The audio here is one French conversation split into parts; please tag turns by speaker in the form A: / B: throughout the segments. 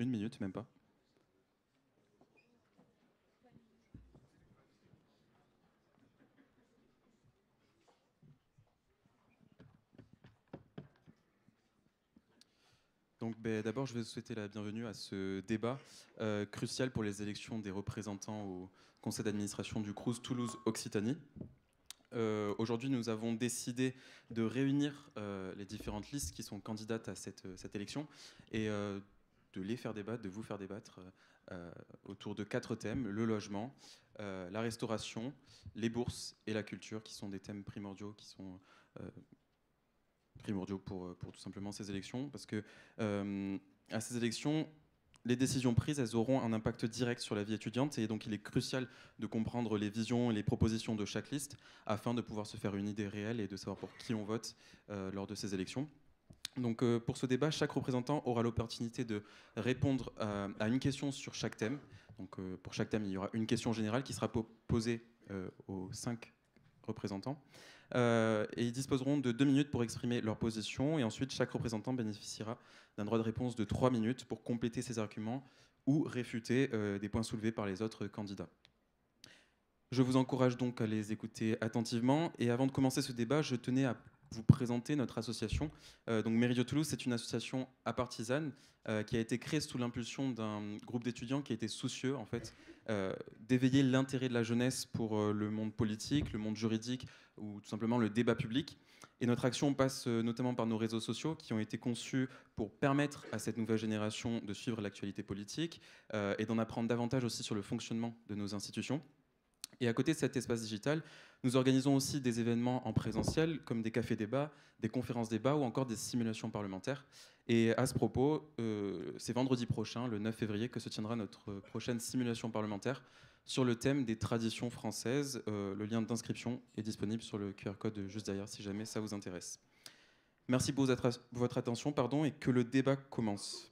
A: Une minute, même pas. Donc d'abord, je vais vous souhaiter la bienvenue à ce débat crucial pour les élections des représentants au conseil d'administration du Crous Toulouse-Occitanie. Aujourd'hui, nous avons décidé de réunir les différentes listes qui sont candidates à cette élection et de les faire débattre, de vous faire débattre autour de 4 thèmes: le logement, la restauration, les bourses et la culture, qui sont des thèmes primordiaux pour tout simplement ces élections, parce que à ces élections, les décisions prises, elles auront un impact direct sur la vie étudiante, et donc il est crucial de comprendre les visions et les propositions de chaque liste afin de pouvoir se faire une idée réelle et de savoir pour qui on vote lors de ces élections. Donc pour ce débat, chaque représentant aura l'opportunité de répondre à une question sur chaque thème. Donc pour chaque thème, il y aura une question générale qui sera posée aux 5 représentants. Et ils disposeront de 2 minutes pour exprimer leur position, et ensuite chaque représentant bénéficiera d'un droit de réponse de 3 minutes pour compléter ses arguments ou réfuter des points soulevés par les autres candidats. Je vous encourage donc à les écouter attentivement, et avant de commencer ce débat, je tenais à vous présenter notre association. Donc Méridio Toulouse, c'est une association apartisane qui a été créée sous l'impulsion d'un groupe d'étudiants qui a été soucieux en fait d'éveiller l'intérêt de la jeunesse pour le monde politique, le monde juridique ou tout simplement le débat public. Et notre action passe notamment par nos réseaux sociaux qui ont été conçus pour permettre à cette nouvelle génération de suivre l'actualité politique et d'en apprendre davantage aussi sur le fonctionnement de nos institutions. Et à côté de cet espace digital, nous organisons aussi des événements en présentiel, comme des cafés-débats, des conférences-débats ou encore des simulations parlementaires. Et à ce propos, c'est vendredi prochain, le 9 février, que se tiendra notre prochaine simulation parlementaire sur le thème des traditions françaises. Le lien d'inscription est disponible sur le QR code juste derrière, si jamais ça vous intéresse. Merci pour votre attention, et que le débat commence.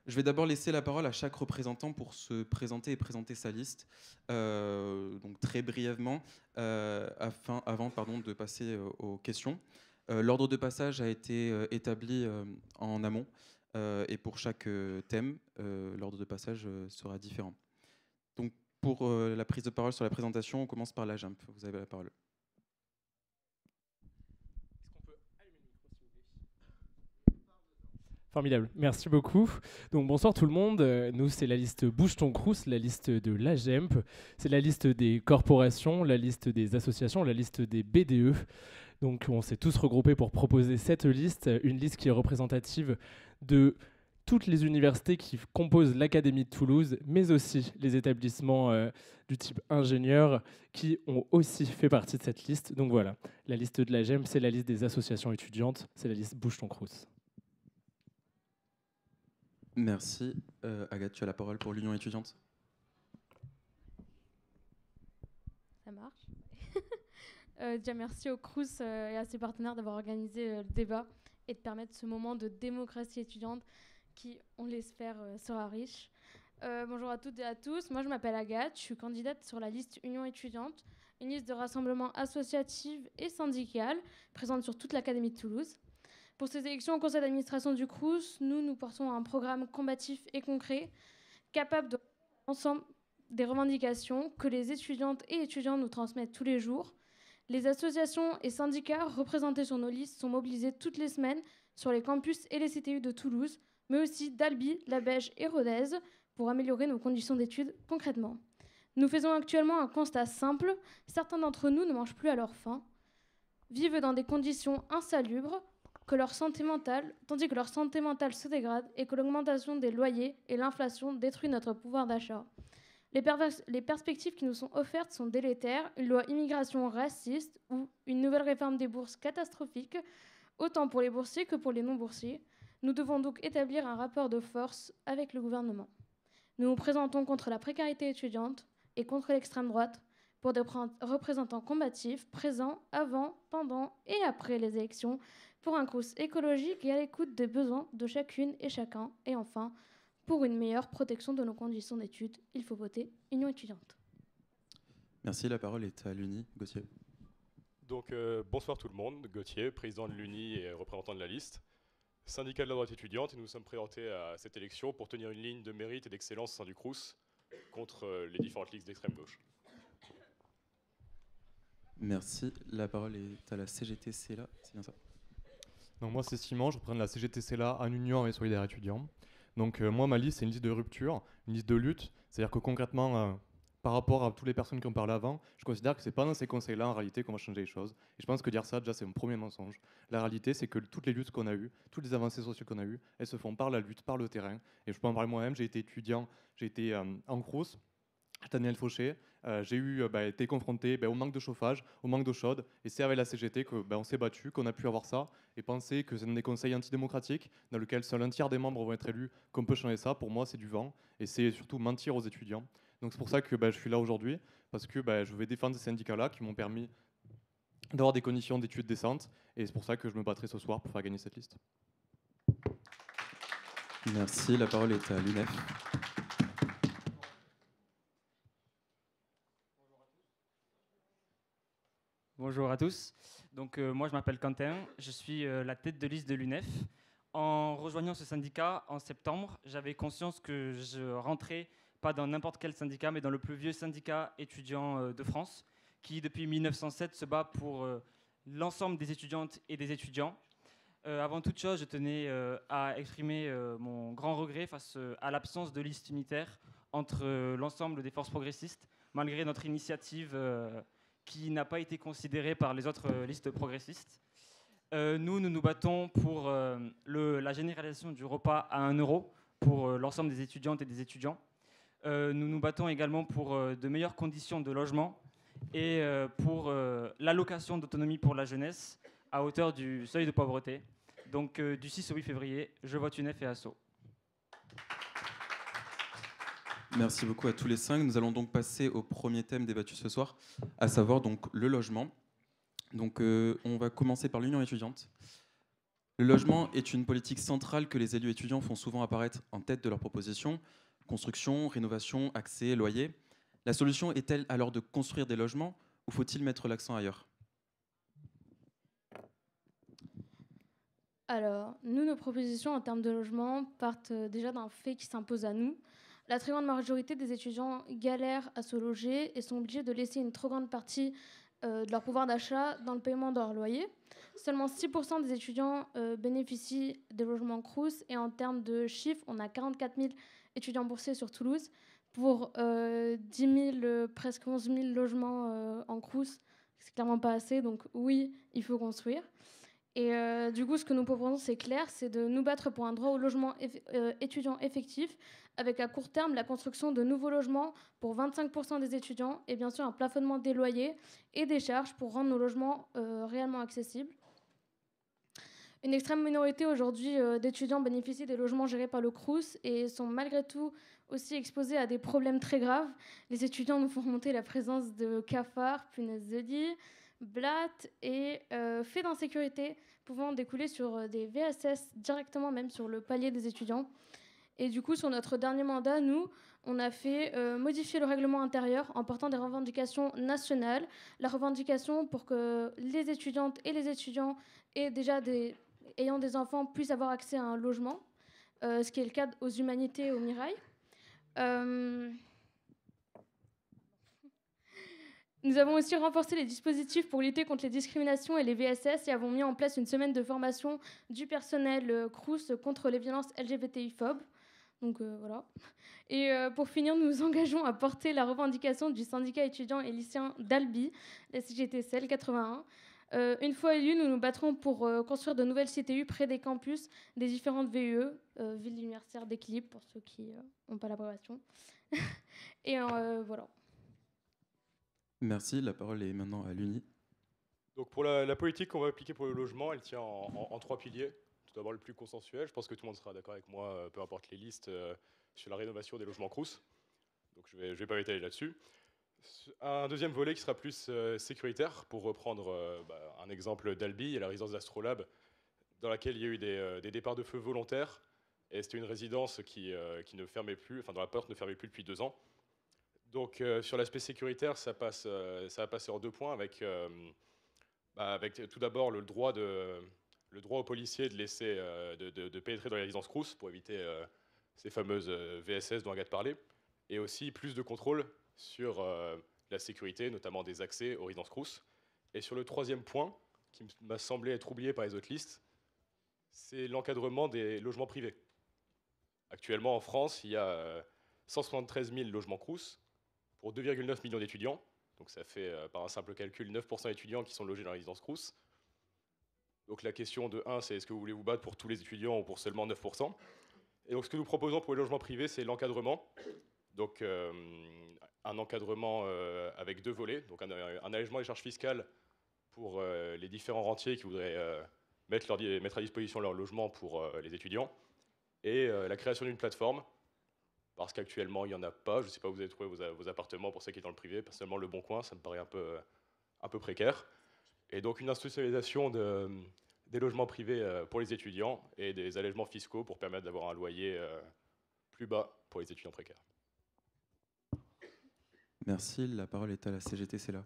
A: Je vais d'abord laisser la parole à chaque représentant pour se présenter et présenter sa liste, donc très brièvement, avant de passer aux questions. L'ordre de passage a été établi en amont, et pour chaque thème, l'ordre de passage sera différent. Donc pour la prise de parole sur la présentation, on commence par la JIMP. Vous avez la parole.
B: Formidable, merci beaucoup. Donc bonsoir tout le monde, nous c'est la liste Bouge ton Crous, la liste de l'AGEMP, c'est la liste des corporations, la liste des associations, la liste des BDE. Donc on s'est tous regroupés pour proposer cette liste, une liste qui est représentative de toutes les universités qui composent l'Académie de Toulouse, mais aussi les établissements du type ingénieur qui ont aussi fait partie de cette liste. Donc voilà, la liste de l'AGEMP, c'est la liste des associations étudiantes, c'est la liste Bouge ton Crous.
A: Merci. Agathe, tu as la parole pour l'Union étudiante.
C: Ça marche. Déjà merci au Crous et à ses partenaires d'avoir organisé le débat et de permettre ce moment de démocratie étudiante qui, on l'espère, sera riche. Bonjour à toutes et à tous. Moi, je m'appelle Agathe. Je suis candidate sur la liste Union étudiante, une liste de rassemblement associatif et syndical présente sur toute l'Académie de Toulouse. Pour ces élections au conseil d'administration du Crous, nous portons un programme combatif et concret, capable de ensemble des revendications que les étudiantes et étudiants nous transmettent tous les jours. Les associations et syndicats représentés sur nos listes sont mobilisés toutes les semaines sur les campus et les CTU de Toulouse, mais aussi d'Albi, La Beige et Rodez, pour améliorer nos conditions d'études concrètement. Nous faisons actuellement un constat simple: certains d'entre nous ne mangent plus à leur faim, vivent dans des conditions insalubres, tandis que leur santé mentale se dégrade et que l'augmentation des loyers et l'inflation détruit notre pouvoir d'achat. Les perspectives qui nous sont offertes sont délétères: une loi immigration raciste ou une nouvelle réforme des bourses catastrophique, autant pour les boursiers que pour les non-boursiers. Nous devons donc établir un rapport de force avec le gouvernement. Nous nous présentons contre la précarité étudiante et contre l'extrême droite pour des représentants combatifs présents avant, pendant et après les élections, pour un Crous écologique et à l'écoute des besoins de chacune et chacun. Et enfin, pour une meilleure protection de nos conditions d'études, il faut voter Union étudiante.
A: Merci, la parole est à l'Uni. Gauthier.
D: Donc bonsoir tout le monde, Gauthier, président de l'Uni et représentant de la liste. syndicat de la droite étudiante, et nous nous sommes présentés à cette élection pour tenir une ligne de mérite et d'excellence au sein du Crous contre les différentes ligues d'extrême gauche.
A: Merci. La parole est à la CGT là, c'est bien ça.
E: Donc moi c'est Simon, je représente la CGT là en Union et Solidaire étudiant. Donc moi ma liste c'est une liste de rupture, une liste de lutte, c'est-à-dire que concrètement par rapport à toutes les personnes qui ont parlé avant, je considère que c'est pas dans ces conseils-là en réalité qu'on va changer les choses. Et je pense que dire ça déjà c'est mon premier mensonge. La réalité c'est que toutes les luttes qu'on a eues, toutes les avancées sociales qu'on a eues, elles se font par la lutte, par le terrain. Et je peux en parler moi-même, j'ai été étudiant, j'ai été en Crous, Daniel Fauché, j'ai été confronté au manque de chauffage, au manque d'eau chaude, et c'est avec la CGT qu'on s'est battu, qu'on a pu avoir ça, et penser que c'est dans des conseils antidémocratiques dans lesquels seul un tiers des membres vont être élus, qu'on peut changer ça. Pour moi, c'est du vent, et c'est surtout mentir aux étudiants. Donc c'est pour ça que je suis là aujourd'hui, parce que je vais défendre ces syndicats-là qui m'ont permis d'avoir des conditions d'études décentes, et c'est pour ça que je me battrai ce soir pour faire gagner cette liste.
A: Merci, la parole est à l'UNEF.
F: Bonjour à tous. Donc, moi, je m'appelle Quentin. Je suis la tête de liste de l'UNEF. En rejoignant ce syndicat en septembre, j'avais conscience que je rentrais pas dans n'importe quel syndicat, mais dans le plus vieux syndicat étudiant de France, qui depuis 1907 se bat pour l'ensemble des étudiantes et des étudiants. Avant toute chose, je tenais à exprimer mon grand regret face à l'absence de liste unitaire entre l'ensemble des forces progressistes, malgré notre initiative qui n'a pas été considérée par les autres listes progressistes. Nous nous battons pour la généralisation du repas à 1 euro pour l'ensemble des étudiantes et des étudiants. Nous nous battons également pour de meilleures conditions de logement et pour l'allocation d'autonomie pour la jeunesse à hauteur du seuil de pauvreté. Donc du 6 au 8 février, je vote UNEF et ASSO.
A: Merci beaucoup à tous les 5. Nous allons donc passer au premier thème débattu ce soir, à savoir donc le logement. Donc on va commencer par l'Union étudiante. Le logement est une politique centrale que les élus étudiants font souvent apparaître en tête de leurs propositions. Construction, rénovation, accès, loyer. La solution est-elle alors de construire des logements ou faut-il mettre l'accent ailleurs ?
C: Alors, nous, nos propositions en termes de logement partent déjà d'un fait qui s'impose à nous. La très grande majorité des étudiants galèrent à se loger et sont obligés de laisser une trop grande partie de leur pouvoir d'achat dans le paiement de leur loyer. Seulement 6% des étudiants bénéficient des logements Crous, et en termes de chiffres, on a 44 000 étudiants boursiers sur Toulouse pour 10 000, presque 11 000 logements en Crous. C'est clairement pas assez, donc oui, il faut construire. Et du coup, ce que nous proposons, c'est clair, c'est de nous battre pour un droit au logement étudiant effectif, avec à court terme la construction de nouveaux logements pour 25% des étudiants, et bien sûr un plafonnement des loyers et des charges pour rendre nos logements réellement accessibles. Une extrême minorité aujourd'hui d'étudiants bénéficient des logements gérés par le Crous et sont malgré tout aussi exposés à des problèmes très graves. Les étudiants nous font remonter la présence de cafards, punaises de lit, blattes et faits d'insécurité pouvant découler sur des VSS directement même sur le palier des étudiants. Et du coup, sur notre dernier mandat, nous, on a fait modifier le règlement intérieur en portant des revendications nationales. La revendication pour que les étudiantes et les étudiants ayant des enfants puissent avoir accès à un logement, ce qui est le cas aux humanités et au Mirail. Nous avons aussi renforcé les dispositifs pour lutter contre les discriminations et les VSS et avons mis en place une semaine de formation du personnel Crous contre les violences LGBTI-phobes. Donc voilà. Et pour finir, nous nous engageons à porter la revendication du syndicat étudiant et lycéen d'Albi, la CGT 81. Une fois élus, nous nous battrons pour construire de nouvelles CTU près des campus des différentes VUE, villes universitaires d'équilibre pour ceux qui n'ont pas l'approbation. Et voilà.
A: Merci, la parole est maintenant à l'UNI.
D: Donc pour la politique qu'on va appliquer pour le logement, elle tient en 3 piliers. Tout d'abord le plus consensuel, je pense que tout le monde sera d'accord avec moi, peu importe les listes, sur la rénovation des logements Crous. Donc je vais pas m'étaler là-dessus. Un deuxième volet qui sera plus sécuritaire, pour reprendre un exemple d'Albi et la résidence d'Astrolabe, dans laquelle il y a eu des départs de feu volontaires. Et c'était une résidence qui ne fermait plus, enfin dont la porte ne fermait plus depuis 2 ans. Donc sur l'aspect sécuritaire, ça va passer en 2 points avec tout d'abord le droit le droit aux policiers de laisser de pénétrer dans les résidences Crous pour éviter ces fameuses VSS dont Agathe parlait, et aussi plus de contrôle sur la sécurité, notamment des accès aux résidences Crous. Et sur le troisième point, qui m'a semblé être oublié par les autres listes, c'est l'encadrement des logements privés. Actuellement, en France, il y a 173 000 logements Crous pour 2,9 millions d'étudiants. Donc ça fait, par un simple calcul, 9% d'étudiants qui sont logés dans la résidence Crous. Donc la question de 1, c'est est-ce que vous voulez vous battre pour tous les étudiants ou pour seulement 9%? Et donc ce que nous proposons pour les logements privés, c'est l'encadrement. Donc un encadrement avec 2 volets. Donc un allègement des charges fiscales pour les différents rentiers qui voudraient mettre à disposition leur logement pour les étudiants. Et la création d'une plateforme, parce qu'actuellement il n'y en a pas. Je ne sais pas où vous avez trouvé vos appartements pour ceux qui sont dans le privé. Personnellement, le Bon Coin, ça me paraît un peu précaire. Et donc une institutionnalisation des logements privés pour les étudiants et des allègements fiscaux pour permettre d'avoir un loyer plus bas pour les étudiants précaires.
A: Merci, la parole est à la CGT, c'est là.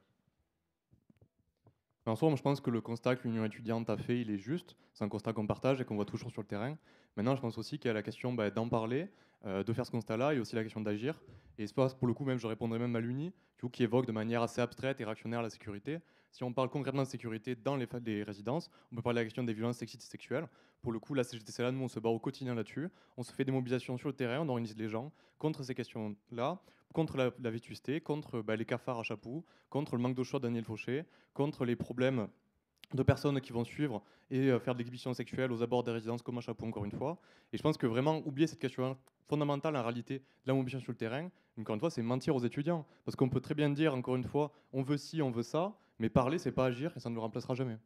E: En soi, moi, je pense que le constat que l'Union étudiante a fait, il est juste. C'est un constat qu'on partage et qu'on voit toujours sur le terrain. Maintenant, je pense aussi qu'il y a la question d'en parler, de faire ce constat-là, et aussi la question d'agir. Et pour le coup, même, je répondrais même à l'Uni, qui évoque de manière assez abstraite et réactionnaire la sécurité. Si on parle concrètement de sécurité dans les résidences, on peut parler de la question des violences sexistes et sexuelles. Pour le coup, la CGT-CELA, nous, on se bat au quotidien là-dessus. On se fait des mobilisations sur le terrain, on organise les gens contre ces questions-là, contre la vétusté, contre les cafards à chapeau, contre le manque de choix de Daniel Fauché, contre les problèmes de personnes qui vont suivre et faire de l'exhibition sexuelle aux abords des résidences comme à chapeau, encore une fois. Et je pense que vraiment oublier cette question fondamentale en réalité de la mobilisation sur le terrain, encore une fois, c'est mentir aux étudiants. Parce qu'on peut très bien dire, encore une fois, on veut ci, on veut ça, mais parler, c'est pas agir et ça ne le remplacera jamais.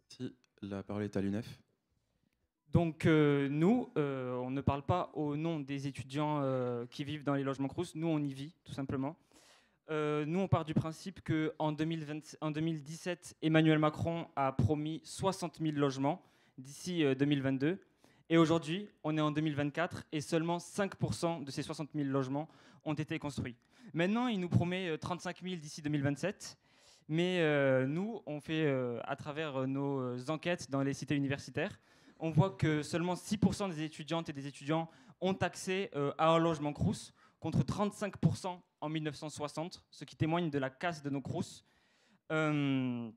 A: Si, la parole est à l'UNEF.
F: Donc nous, on ne parle pas au nom des étudiants qui vivent dans les logements Crous, nous on y vit tout simplement. Nous on part du principe qu'en 2017, Emmanuel Macron a promis 60 000 logements d'ici 2022. Et aujourd'hui, on est en 2024 et seulement 5% de ces 60 000 logements ont été construits. Maintenant, il nous promet 35 000 d'ici 2027. Mais nous, on fait, à travers nos enquêtes dans les cités universitaires, on voit que seulement 6% des étudiantes et des étudiants ont accès à un logement Crous, contre 35% en 1960, ce qui témoigne de la casse de nos Crous. En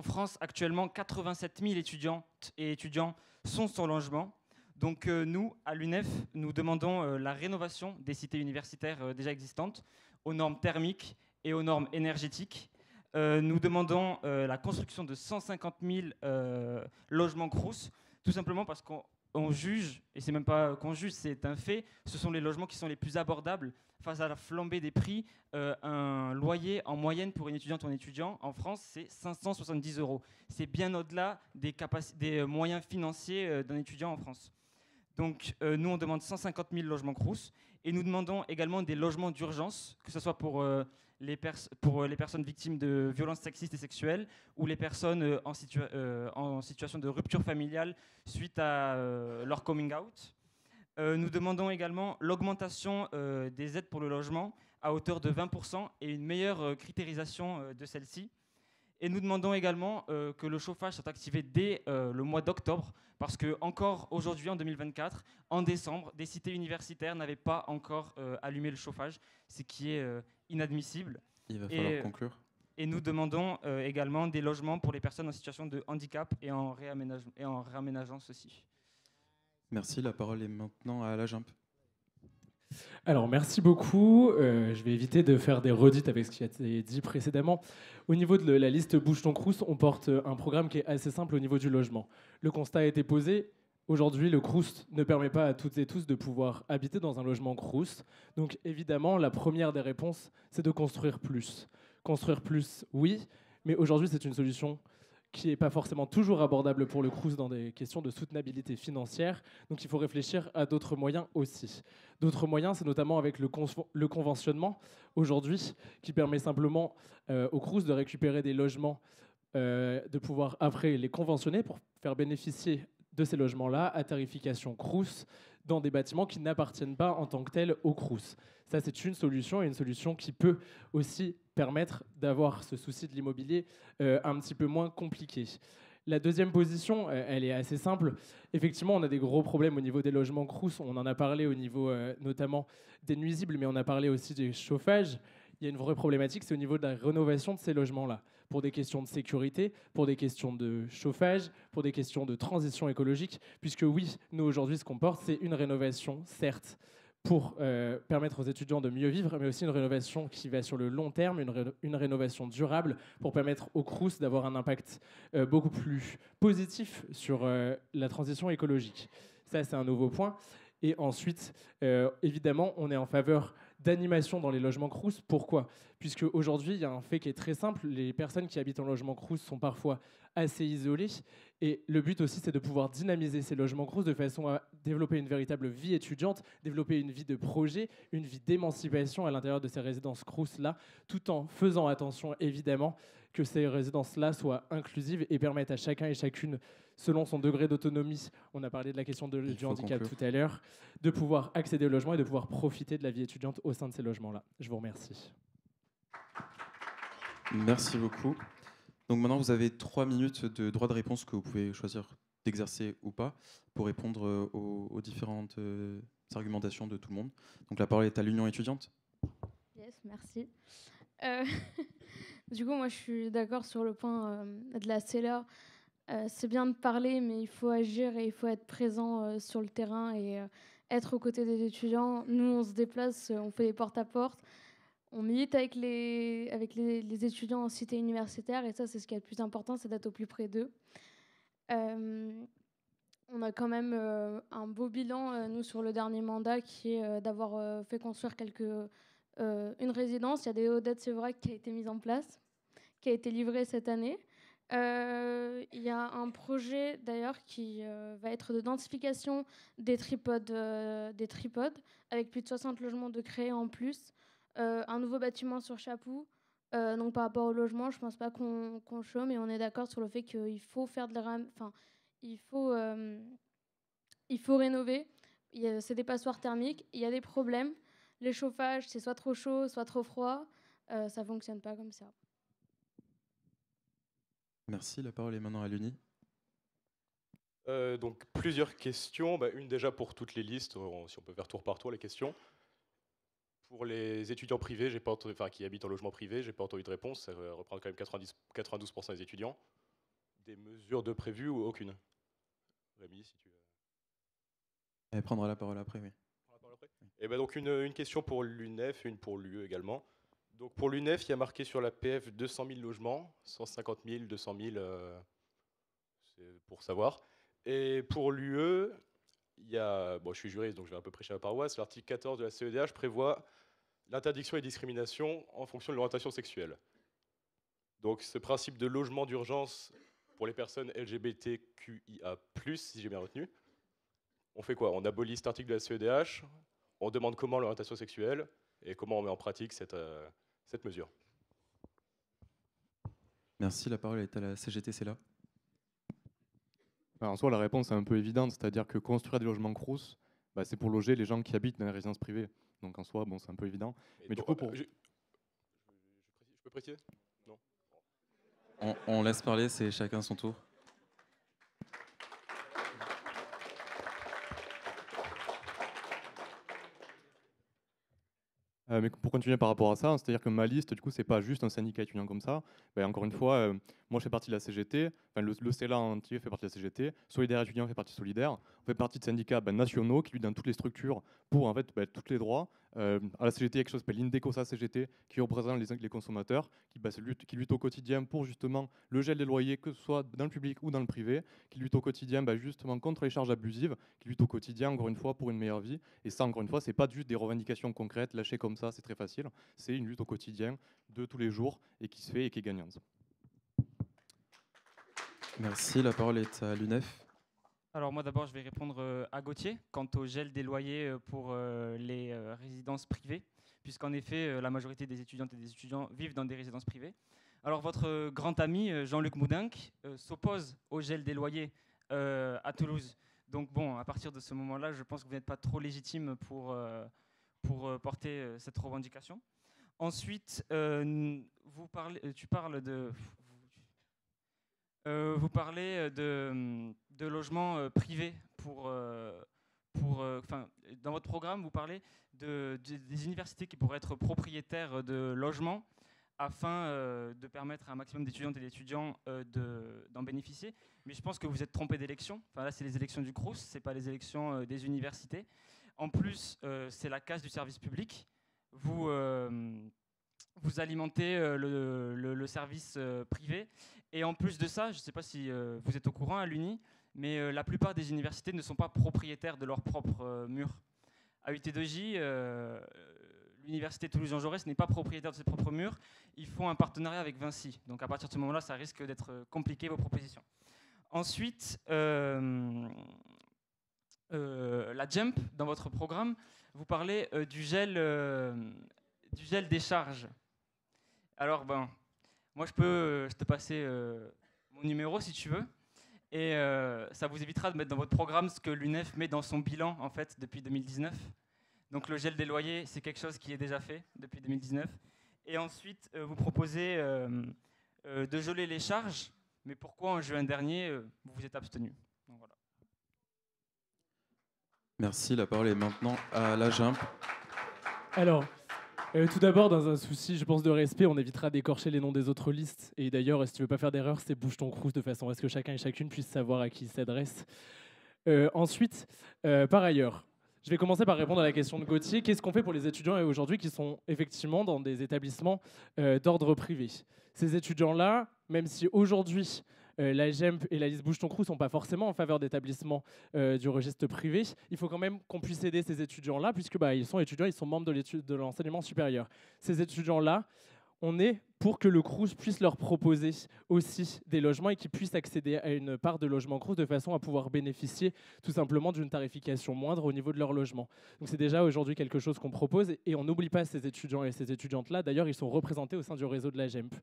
F: France, actuellement, 87 000 étudiantes et étudiants sont sans logement. Donc nous, à l'UNEF, nous demandons la rénovation des cités universitaires déjà existantes, aux normes thermiques et aux normes énergétiques. Nous demandons la construction de 150 000 logements Crous, tout simplement parce qu'on juge, et c'est même pas qu'on juge, c'est un fait, ce sont les logements qui sont les plus abordables face à la flambée des prix. Un loyer en moyenne pour une étudiante ou un étudiant en France, c'est 570 €. C'est bien au-delà des moyens financiers d'un étudiant en France. Donc nous, on demande 150 000 logements Crous, et nous demandons également des logements d'urgence, que ce soit pour les personnes victimes de violences sexistes et sexuelles ou les personnes en situation de rupture familiale suite à leur coming out. Nous demandons également l'augmentation des aides pour le logement à hauteur de 20% et une meilleure critérisation de celle-ci. Et nous demandons également que le chauffage soit activé dès le mois d'octobre, parce que encore aujourd'hui, en 2024, en décembre, des cités universitaires n'avaient pas encore allumé le chauffage, ce qui est inadmissible.
A: Il va falloir conclure.
F: Et nous demandons également des logements pour les personnes en situation de handicap et en réaménageant ceci.
A: Merci, la parole est maintenant à la JIMP.
B: Alors, merci beaucoup. Je vais éviter de faire des redites avec ce qui a été dit précédemment. Au niveau de la liste Bouge ton Crous, on porte un programme qui est assez simple au niveau du logement. Le constat a été posé. Aujourd'hui, le Crous ne permet pas à toutes et tous de pouvoir habiter dans un logement Crous. Donc, évidemment, la première des réponses, c'est de construire plus. Construire plus, oui, mais aujourd'hui, c'est une solution qui n'est pas forcément toujours abordable pour le Crous dans des questions de soutenabilité financière. Donc il faut réfléchir à d'autres moyens aussi. D'autres moyens, c'est notamment avec le conventionnement aujourd'hui, qui permet simplement au Crous de récupérer des logements, de pouvoir après les conventionner pour faire bénéficier de ces logements-là à tarification Crous dans des bâtiments qui n'appartiennent pas en tant que tels au Crous. Ça, c'est une solution, et une solution qui peut aussi permettre d'avoir ce souci de l'immobilier un petit peu moins compliqué. La deuxième position, elle est assez simple. Effectivement, on a des gros problèmes au niveau des logements Crous. On en a parlé au niveau notamment des nuisibles, mais on a parlé aussi des chauffages. Il y a une vraie problématique, c'est au niveau de la rénovation de ces logements-là, pour des questions de sécurité, pour des questions de chauffage, pour des questions de transition écologique, puisque oui, nous aujourd'hui, ce qu'on porte, c'est une rénovation, certes, pour permettre aux étudiants de mieux vivre, mais aussi une rénovation qui va sur le long terme, une rénovation durable pour permettre au Crous d'avoir un impact beaucoup plus positif sur la transition écologique. Ça, c'est un nouveau point. Et ensuite, évidemment, on est en faveur d'animation dans les logements Crous. Pourquoi ? Puisque aujourd'hui, il y a un fait qui est très simple. Les personnes qui habitent en logement Crous sont parfois assez isolées. Et le but aussi, c'est de pouvoir dynamiser ces logements Crous de façon à développer une véritable vie étudiante, développer une vie de projet, une vie d'émancipation à l'intérieur de ces résidences Crous-là, tout en faisant attention, évidemment, que ces résidences-là soient inclusives et permettent à chacun et chacune, selon son degré d'autonomie, on a parlé de la question du handicap
A: conclure
B: tout à l'heure, de pouvoir accéder au logement et de pouvoir profiter de la vie étudiante au sein de ces logements-là. Je vous remercie.
A: Merci beaucoup. Donc maintenant, vous avez 3 minutes de droit de réponse que vous pouvez choisir d'exercer ou pas pour répondre aux différentes argumentations de tout le monde. Donc la parole est à l'Union étudiante.
C: Yes, merci. Du coup, moi, je suis d'accord sur le point de la CELA. C'est bien de parler, mais il faut agir et il faut être présent sur le terrain et être aux côtés des étudiants. Nous, on se déplace, on fait des porte-à-porte. On milite avec les étudiants en cité universitaire, et ça, c'est ce qui est le plus important, c'est d'être au plus près d'eux. On a quand même un beau bilan, nous, sur le dernier mandat, qui est d'avoir fait construire une résidence. Il y a des Odette Séverac qui a été mise en place, qui a été livrée cette année. Il y a un projet, d'ailleurs, qui va être de densification des tripodes, avec plus de 60 logements de créés en plus. Un nouveau bâtiment sur Chapoux. Donc par rapport au logement, je ne pense pas qu'on chôme, mais on est d'accord sur le fait qu'il faut faire il faut rénover. C'est des passoires thermiques. Il y a des problèmes. Les chauffages, c'est soit trop chaud, soit trop froid. Ça ne fonctionne pas comme ça.
A: Merci. La parole est maintenant à l'Uni.
D: Donc plusieurs questions. Une déjà pour toutes les listes, si on peut faire tour par tour les questions. Pour les étudiants privés, qui habitent en logement privé, j'ai pas entendu de réponse. Ça reprend quand même 92% des étudiants. Des mesures de prévues ou aucune? Rémi, si tu veux.
A: Elle prendra la parole après, oui.
D: Et donc une question pour l'UNEF et une pour l'UE également. Donc pour l'UNEF, il y a marqué sur la PF 200 000 logements, 150 000, 200 000, c'est pour savoir. Et pour l'UE, il y a, je suis juriste, donc je vais un peu prêcher à la paroisse. L'article 14 de la CEDH prévoit l'interdiction et discrimination en fonction de l'orientation sexuelle. Donc ce principe de logement d'urgence pour les personnes LGBTQIA+, si j'ai bien retenu, on fait quoi? On abolit cet article de la CEDH, on demande comment l'orientation sexuelle et comment on met en pratique cette mesure.
A: Merci, la parole est à la CGT, c'est là.
E: En soi, la réponse est un peu évidente, c'est-à-dire que construire des logements Crous, c'est pour loger les gens qui habitent dans les résidences privées. Donc en soi, c'est un peu évident. Mais du coup,
D: je peux préciser? Non.
A: On laisse parler, c'est chacun son tour.
E: Mais pour continuer par rapport à ça, c'est-à-dire que ma liste, du coup, c'est pas juste un syndicat étudiant comme ça. Encore une fois, moi, je fais partie de la CGT. Le CELA entier fait partie de la CGT. Solidaire étudiant fait partie de Solidaire. On fait partie de syndicats nationaux qui luttent dans toutes les structures pour tous les droits. À la CGT, il y a quelque chose qui s'appelle l'Indecosa CGT, qui représente les consommateurs, qui lutte au quotidien pour justement le gel des loyers, que ce soit dans le public ou dans le privé, qui lutte au quotidien justement contre les charges abusives, qui lutte au quotidien, encore une fois, pour une meilleure vie. Et ça, encore une fois, c'est pas juste des revendications concrètes lâchées comme ça, c'est très facile. C'est une lutte au quotidien de tous les jours et qui se fait et qui est gagnante.
A: Merci, la parole est à l'UNEF.
F: Alors moi d'abord je vais répondre à Gauthier quant au gel des loyers pour les résidences privées, puisqu'en effet la majorité des étudiantes et des étudiants vivent dans des résidences privées. Alors votre grand ami Jean-Luc Moudenc s'oppose au gel des loyers à Toulouse. Donc bon, à partir de ce moment-là, je pense que vous n'êtes pas trop légitime pour porter cette revendication. Ensuite, vous parlez de logements privés dans votre programme, vous parlez des universités qui pourraient être propriétaires de logements afin de permettre à un maximum d'étudiantes et d'étudiants d'en bénéficier. Mais je pense que vous êtes trompé d'élection. Enfin, là, c'est les élections du Crous, ce n'est pas les élections des universités. En plus, c'est la casse du service public. Vous alimentez le service privé. Et en plus de ça, je ne sais pas si vous êtes au courant à l'Uni, mais la plupart des universités ne sont pas propriétaires de leurs propres murs. À UT2J, l'université Toulouse-Jean Jaurès n'est pas propriétaire de ses propres murs. Ils font un partenariat avec Vinci. Donc à partir de ce moment-là, ça risque d'être compliqué, vos propositions. Ensuite, la JEMP, dans votre programme, vous parlez du gel des charges. Alors, moi, je peux te passer mon numéro si tu veux. Et ça vous évitera de mettre dans votre programme ce que l'UNEF met dans son bilan, en fait, depuis 2019. Donc, le gel des loyers, c'est quelque chose qui est déjà fait depuis 2019. Et ensuite, vous proposez de geler les charges. Mais pourquoi, en juin dernier, vous vous êtes abstenu? Donc, voilà.
A: Merci, la parole est maintenant à la JEMP.
B: Alors, tout d'abord, dans un souci, je pense, de respect, on évitera d'écorcher les noms des autres listes. Et d'ailleurs, si tu veux pas faire d'erreur, c'est bouge ton crous de façon à ce que chacun et chacune puisse savoir à qui il s'adresse. Ensuite, par ailleurs, je vais commencer par répondre à la question de Gauthier. Qu'est-ce qu'on fait pour les étudiants aujourd'hui qui sont effectivement dans des établissements d'ordre privé? Ces étudiants-là, même si aujourd'hui la GEMP et la liste Bouge ton Crous ne sont pas forcément en faveur d'établissements du registre privé, il faut quand même qu'on puisse aider ces étudiants-là, puisque ils sont étudiants, ils sont membres de l'enseignement supérieur. Ces étudiants-là, on est pour que le Crous puisse leur proposer aussi des logements et qu'ils puissent accéder à une part de logement Crous de façon à pouvoir bénéficier tout simplement d'une tarification moindre au niveau de leur logement. Donc c'est déjà aujourd'hui quelque chose qu'on propose et on n'oublie pas ces étudiants et ces étudiantes-là. D'ailleurs, ils sont représentés au sein du réseau de la GEMP.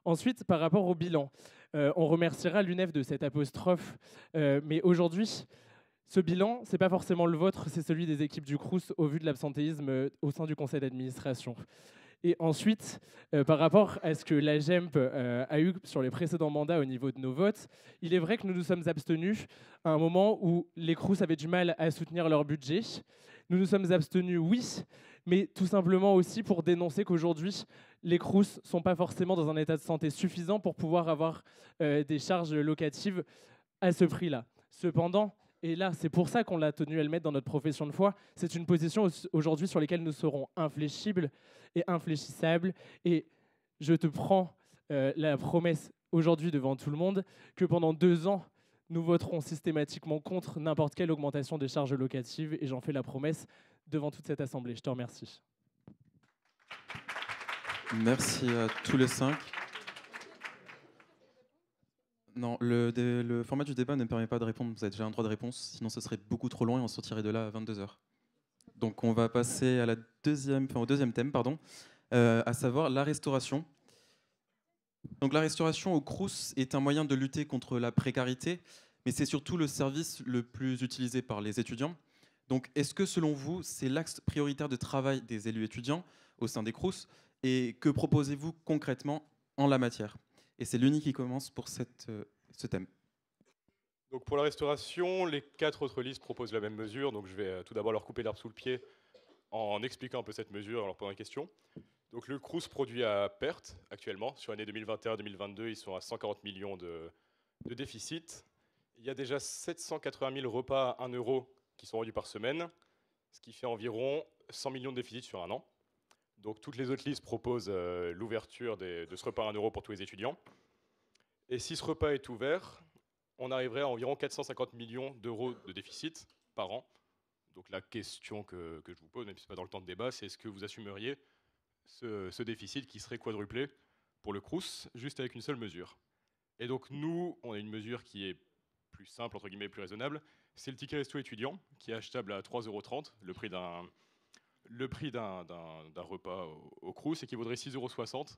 B: Ensuite, par rapport au bilan, on remerciera l'UNEF de cette apostrophe, mais aujourd'hui, ce bilan, ce n'est pas forcément le vôtre, c'est celui des équipes du Crous au vu de l'absentéisme au sein du conseil d'administration. Et ensuite, par rapport à ce que la GEMP a eu sur les précédents mandats au niveau de nos votes, il est vrai que nous nous sommes abstenus à un moment où les Crous avaient du mal à soutenir leur budget. Nous nous sommes abstenus, oui, mais tout simplement aussi pour dénoncer qu'aujourd'hui, les Crous ne sont pas forcément dans un état de santé suffisant pour pouvoir avoir des charges locatives à ce prix-là. Cependant, et là, c'est pour ça qu'on l'a tenu à le mettre dans notre profession de foi, c'est une position aujourd'hui sur laquelle nous serons infléchibles et infléchissables. Et je te prends la promesse aujourd'hui devant tout le monde que pendant 2 ans, nous voterons systématiquement contre n'importe quelle augmentation des charges locatives. Et j'en fais la promesse devant toute cette assemblée. Je te remercie.
A: Merci à tous les 5. Non, le format du débat ne me permet pas de répondre. Vous avez déjà un droit de réponse, sinon ce serait beaucoup trop long et on sortirait de là à 22h. Donc on va passer à au deuxième thème, à savoir la restauration. Donc la restauration au Crous est un moyen de lutter contre la précarité, mais c'est surtout le service le plus utilisé par les étudiants. Donc est-ce que selon vous, c'est l'axe prioritaire de travail des élus étudiants au sein des Crous, et que proposez-vous concrètement en la matière? Et c'est l'UNI qui commence pour ce thème.
D: Donc pour la restauration, les 4 autres listes proposent la même mesure. Donc je vais tout d'abord leur couper l'herbe sous le pied en expliquant un peu cette mesure et en leur posant une question. Donc le Crous produit à perte actuellement. Sur l'année 2021-2022, ils sont à 140 millions de déficit. Il y a déjà 780 000 repas à 1 euro qui sont vendus par semaine, ce qui fait environ 100 millions de déficit sur un an. Donc toutes les autres listes proposent l'ouverture de ce repas à 1 euro pour tous les étudiants. Et si ce repas est ouvert, on arriverait à environ 450 millions d'euros de déficit par an. Donc la question que je vous pose, même si ce n'est pas dans le temps de débat, c'est est-ce que vous assumeriez ce déficit qui serait quadruplé pour le Crous, juste avec une seule mesure? Et donc nous, on a une mesure qui est plus simple, entre guillemets, plus raisonnable. C'est le ticket resto étudiant, qui est achetable à 3,30 €, le prix d'un repas au Crous, et qui vaudrait 6,60 €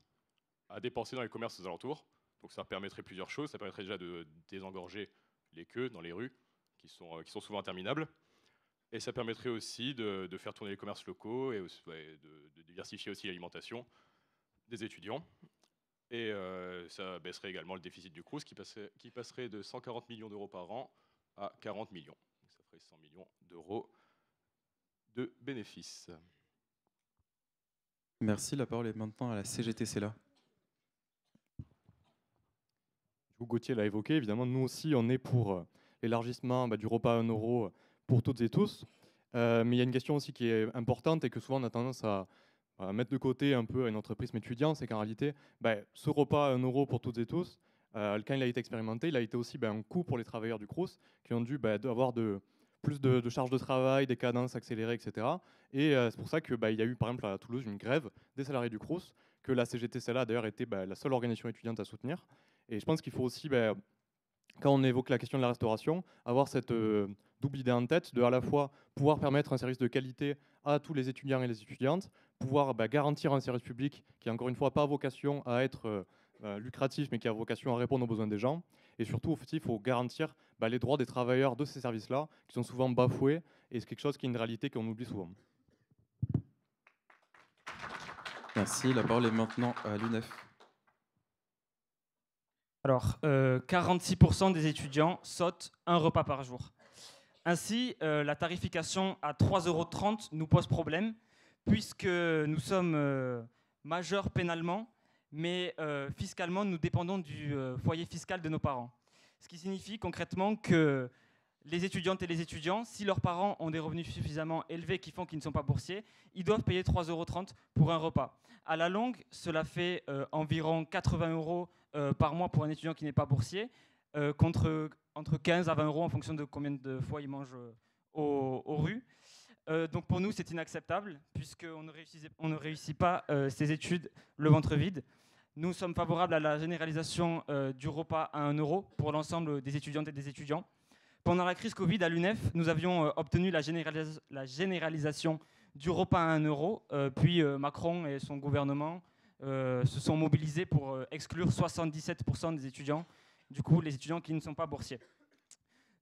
D: à dépenser dans les commerces aux alentours. Donc ça permettrait plusieurs choses. Ça permettrait déjà de désengorger les queues dans les rues qui sont souvent interminables. Et ça permettrait aussi de faire tourner les commerces locaux et de diversifier aussi l'alimentation des étudiants. Et ça baisserait également le déficit du Crous qui passerait de 140 millions d'euros par an à 40 millions. Donc ça ferait 100 millions d'euros de bénéfices.
A: Merci, la parole est maintenant à la CGT-CELA.
E: Gauthier l'a évoqué, évidemment, nous aussi, on est pour l'élargissement du repas à 1 euro pour toutes et tous. Mais il y a une question aussi qui est importante et que souvent on a tendance à mettre de côté un peu à notre prisme étudiant, c'est qu'en réalité, ce repas à 1 euro pour toutes et tous, quand il a été expérimenté, il a été aussi un coût pour les travailleurs du Crous qui ont dû avoir plus de charges de travail, des cadences accélérées, etc. Et c'est pour ça qu'il y a eu, par exemple, à Toulouse, une grève des salariés du Crous, que la CGT-CELA a d'ailleurs été la seule organisation étudiante à soutenir. Et je pense qu'il faut aussi, quand on évoque la question de la restauration, avoir cette double idée en tête de à la fois pouvoir permettre un service de qualité à tous les étudiants et les étudiantes, pouvoir garantir un service public qui, encore une fois, n'a pas vocation à être lucratif, mais qui a vocation à répondre aux besoins des gens. Et surtout, aussi, il faut garantir les droits des travailleurs de ces services-là, qui sont souvent bafoués, et c'est quelque chose qui est une réalité qu'on oublie souvent.
A: Merci, la parole est maintenant à l'UNEF.
F: Alors, 46% des étudiants sautent un repas par jour. Ainsi, la tarification à 3,30 € nous pose problème, puisque nous sommes majeurs pénalement, mais fiscalement, nous dépendons du foyer fiscal de nos parents. Ce qui signifie concrètement que les étudiantes et les étudiants, si leurs parents ont des revenus suffisamment élevés qui font qu'ils ne sont pas boursiers, ils doivent payer 3,30 € pour un repas. À la longue, cela fait environ 80 € par mois pour un étudiant qui n'est pas boursier, contre entre 15 à 20 € en fonction de combien de fois il mange aux rues. Donc pour nous, c'est inacceptable, puisqu'on ne réussit pas ses études le ventre vide. Nous sommes favorables à la généralisation du repas à 1 € pour l'ensemble des étudiantes et des étudiants. Pendant la crise Covid à l'UNEF, nous avions obtenu la généralisation du repas à 1 €, puis Macron et son gouvernement se sont mobilisés pour exclure 77% des étudiants, du coup les étudiants qui ne sont pas boursiers.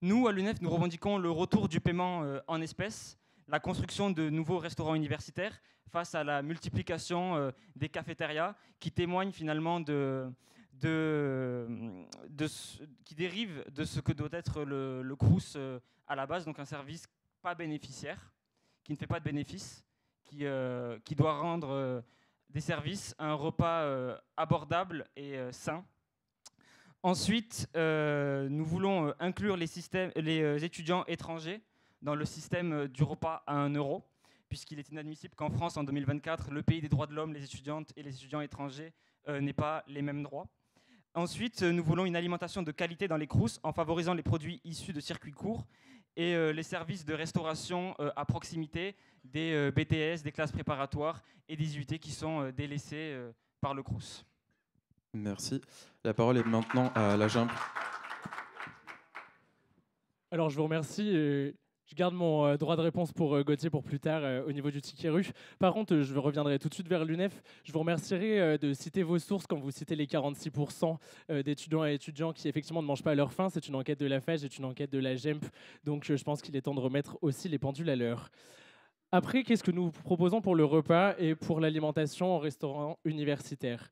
F: Nous, à l'UNEF, nous revendiquons le retour du paiement en espèces, la construction de nouveaux restaurants universitaires face à la multiplication des cafétérias qui témoignent finalement qui dérive de ce que doit être le Crous à la base, donc un service pas bénéficiaire, qui ne fait pas de bénéfices, qui doit rendre des services, un repas abordable et sain. Ensuite, nous voulons inclure les étudiants étrangers dans le système du repas à 1 €, puisqu'il est inadmissible qu'en France, en 2024, le pays des droits de l'homme, les étudiantes et les étudiants étrangers n'aient pas les mêmes droits. Ensuite, nous voulons une alimentation de qualité dans les Crous en favorisant les produits issus de circuits courts et les services de restauration à proximité des BTS, des classes préparatoires et des IUT qui sont délaissés par le Crous.
A: Merci. La parole est maintenant à la JIMP.
B: Alors, je vous remercie. Je garde mon droit de réponse pour Gauthier pour plus tard au niveau du ticket rue. Par contre, je reviendrai tout de suite vers l'UNEF. Je vous remercierai de citer vos sources quand vous citez les 46% d'étudiants et étudiants qui effectivement ne mangent pas à leur faim. C'est une enquête de la FEJ, c'est une enquête de la GEMP. Donc je pense qu'il est temps de remettre aussi les pendules à l'heure. Après, qu'est-ce que nous proposons pour le repas et pour l'alimentation en restaurant universitaire ?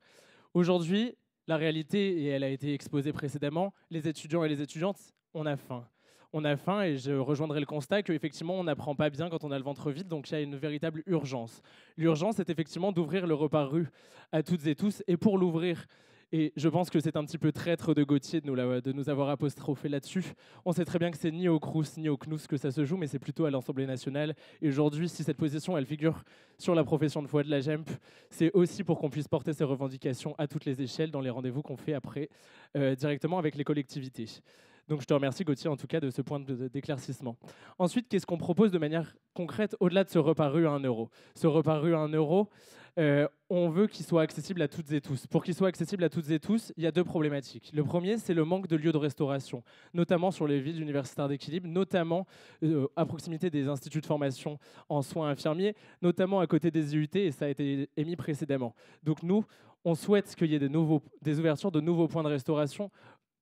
B: Aujourd'hui, la réalité, et elle a été exposée précédemment, les étudiants et les étudiantes, on a faim. On a faim et je rejoindrai le constat qu'effectivement, on n'apprend pas bien quand on a le ventre vide, donc il y a une véritable urgence. L'urgence, c'est effectivement d'ouvrir le repas rue à toutes et tous. Et pour l'ouvrir, et je pense que c'est un petit peu traître de Gauthier de nous avoir apostrophé là-dessus, on sait très bien que c'est ni au Crous ni au CNUS que ça se joue, mais c'est plutôt à l'Assemblée nationale. Et aujourd'hui, si cette position, elle figure sur la profession de foi de la GEMP, c'est aussi pour qu'on puisse porter ces revendications à toutes les échelles dans les rendez-vous qu'on fait après, directement avec les collectivités. Donc je te remercie Gauthier en tout cas de ce point d'éclaircissement. Ensuite, qu'est-ce qu'on propose de manière concrète au-delà de ce repas rue à 1 €? Ce repas rue à 1 €, on veut qu'il soit accessible à toutes et tous. Pour qu'il soit accessible à toutes et tous, il y a deux problématiques. Le premier, c'est le manque de lieux de restauration, notamment sur les villes universitaires d'équilibre, notamment à proximité des instituts de formation en soins infirmiers, notamment à côté des IUT, et ça a été émis précédemment. Donc nous, on souhaite qu'il y ait des ouvertures de nouveaux points de restauration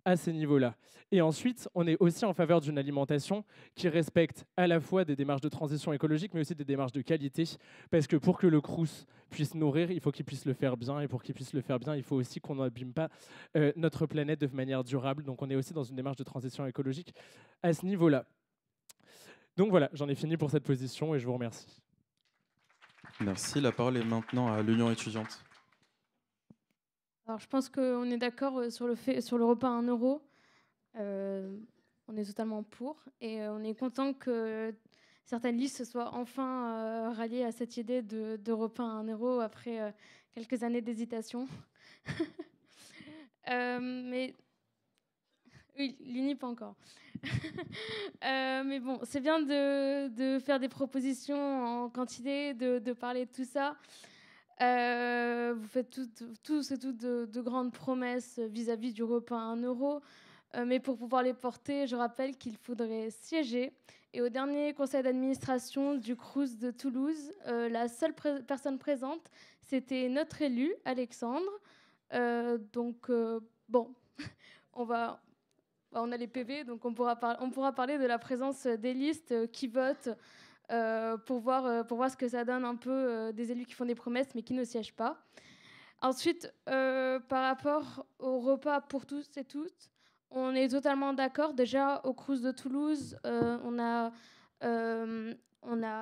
B: à ces niveaux-là. Et ensuite, on est aussi en faveur d'une alimentation qui respecte à la fois des démarches de transition écologique, mais aussi des démarches de qualité, parce que pour que le Crous puisse nourrir, il faut qu'il puisse le faire bien, et pour qu'il puisse le faire bien, il faut aussi qu'on n'abîme pas notre planète de manière durable. Donc on est aussi dans une démarche de transition écologique à ce niveau-là. Donc voilà, j'en ai fini pour cette position et je vous remercie.
A: Merci. La parole est maintenant à l'Union étudiante.
C: Alors, je pense qu'on est d'accord sur le repas à 1 euro. On est totalement pour. Et on est content que certaines listes se soient enfin ralliées à cette idée de repas à 1 euro après quelques années d'hésitation. Mais oui, l'UNI pas encore. Mais bon, c'est bien de faire des propositions en quantité, de parler de tout ça. Vous faites tous et toutes de grandes promesses vis-à-vis du repas à 1 euro. Mais pour pouvoir les porter, je rappelle qu'il faudrait siéger. Et au dernier conseil d'administration du Crous de Toulouse, la seule personne présente, c'était notre élu, Alexandre. Donc, bon, on a les PV, donc on pourra parler de la présence des listes qui votent pour voir ce que ça donne un peu des élus qui font des promesses mais qui ne siègent pas. Ensuite, par rapport au repas pour tous et toutes, on est totalement d'accord. Déjà, au Crous de Toulouse, on a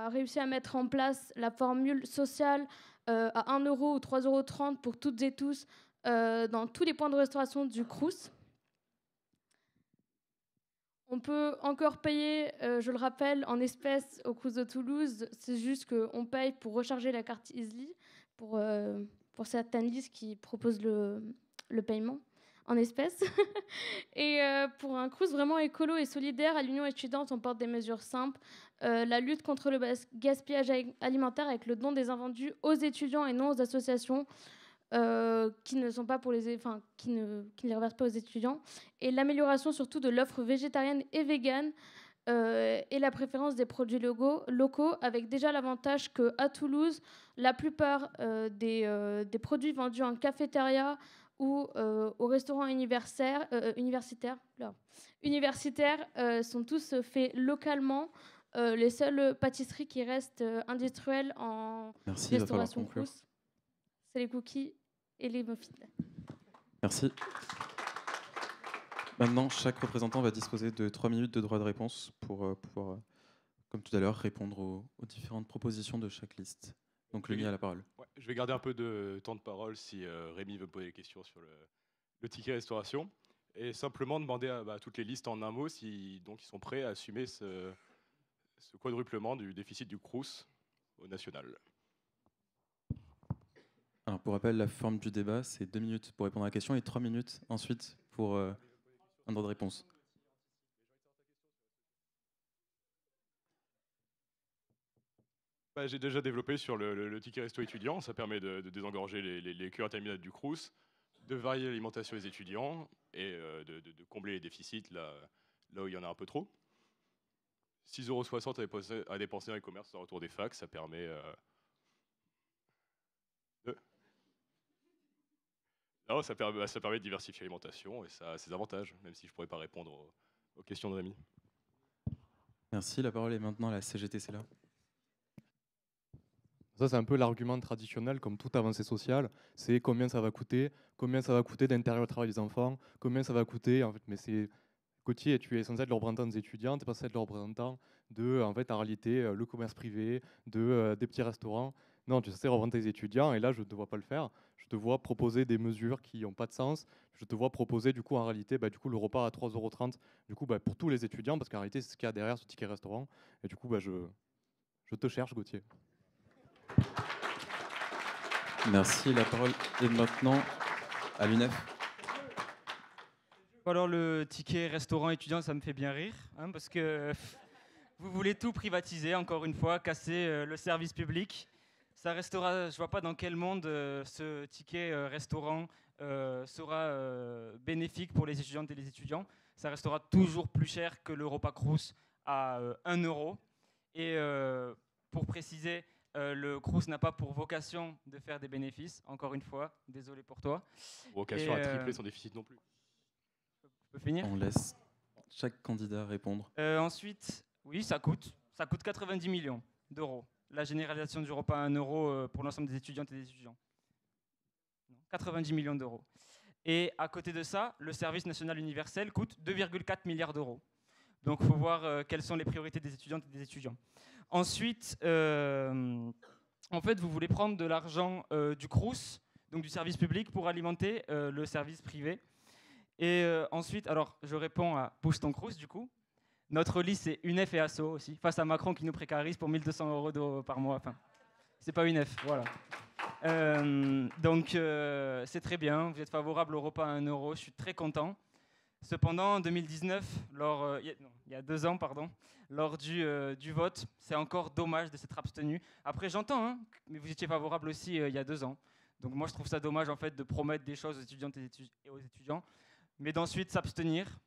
C: réussi à mettre en place la formule sociale à 1 euro ou 3,30 € pour toutes et tous dans tous les points de restauration du Crous. On peut encore payer, je le rappelle, en espèces au Crous de Toulouse. C'est juste qu'on paye pour recharger la carte Easly pour certaines listes qui proposent le paiement en espèces. Et pour un Crous vraiment écolo et solidaire, à l'Union étudiante, on porte des mesures simples. La lutte contre le gaspillage alimentaire avec le don des invendus aux étudiants et non aux associations. Qui ne sont pas pour qui ne les reversent pas aux étudiants, et l'amélioration surtout de l'offre végétarienne et végane, et la préférence des produits locaux, avec déjà l'avantage qu'à Toulouse, la plupart des produits vendus en cafétéria ou au restaurant universitaire sont tous faits localement. Les seules pâtisseries qui restent industrielles en restauration Crous, c'est les cookies et les muffins.
A: Merci. Maintenant, chaque représentant va disposer de 3 minutes de droit de réponse pour pouvoir, comme tout à l'heure, répondre aux différentes propositions de chaque liste. Donc, Lénie a la parole.
D: Ouais, je vais garder un peu de temps de parole si Rémi veut me poser des questions sur le ticket restauration. Et simplement demander à toutes les listes en un mot si donc, ils sont prêts à assumer ce quadruplement du déficit du Crous au national.
A: Alors, pour rappel, la forme du débat, c'est 2 minutes pour répondre à la question et 3 minutes ensuite pour un droit de réponse.
D: J'ai déjà développé sur le ticket resto étudiant. Ça permet de désengorger les queues interminables du Crous, de varier l'alimentation des étudiants et de combler les déficits là où il y en a un peu trop. 6,60 € à dépenser dans les commerces au retour des facs, ça permet... Non, ça permet de diversifier l'alimentation et ça a ses avantages, même si je ne pourrais pas répondre aux questions de Rémi.
A: Merci, la parole est maintenant à la CGT là.
E: Ça, c'est un peu l'argument traditionnel, comme toute avancée sociale, c'est combien ça va coûter d'intérieur au travail des enfants, combien ça va coûter, en fait, mais c'est... Gauthier, tu es censé être le représentant des étudiants, tu n'es pas censé être le représentant de, en réalité, le commerce privé, des petits restaurants. Non, tu es censé représenter les étudiants, et là, je ne te vois pas le faire. Je te vois proposer des mesures qui n'ont pas de sens. Je te vois proposer, du coup, en réalité, le repas à 3,30 € pour tous les étudiants, parce qu'en réalité, c'est ce qu'il y a derrière ce ticket restaurant. Et du coup, je te cherche, Gauthier.
A: Merci, la parole est maintenant à l'UNEF.
F: Alors le ticket restaurant étudiant, ça me fait bien rire, parce que vous voulez tout privatiser, encore une fois, casser le service public. Ça restera, je ne vois pas dans quel monde ce ticket restaurant sera bénéfique pour les étudiantes et les étudiants. Ça restera toujours plus cher que le repas Crous à 1 €. Et pour préciser, le Crous n'a pas pour vocation de faire des bénéfices, encore une fois, désolé pour toi.
D: Vocation à tripler son déficit non plus.
F: Je peux finir?
A: On laisse chaque candidat répondre.
F: Ensuite, oui, ça coûte 90 millions d'euros. La généralisation du repas à 1 euro pour l'ensemble des étudiantes et des étudiants. 90 millions d'euros. Et à côté de ça, le service national universel coûte 2,4 milliards d'euros. Donc il faut voir quelles sont les priorités des étudiantes et des étudiants. Ensuite, en fait, vous voulez prendre de l'argent du Crous, donc du service public, pour alimenter le service privé. Et ensuite, alors je réponds à Bouge ton Crous du coup. Notre liste, c'est UNEF et ASSO aussi, face à Macron qui nous précarise pour 1 200 euros par mois. Enfin, c'est pas UNEF, voilà. Donc, c'est très bien. Vous êtes favorable au repas à 1 euro. Je suis très content. Cependant, en 2019, il y a 2 ans, pardon, lors du vote, c'est encore dommage de s'être abstenu. Après, j'entends, hein, mais vous étiez favorable aussi il y a 2 ans. Donc, moi, je trouve ça dommage en fait de promettre des choses aux étudiantes et aux étudiants, mais d'ensuite s'abstenir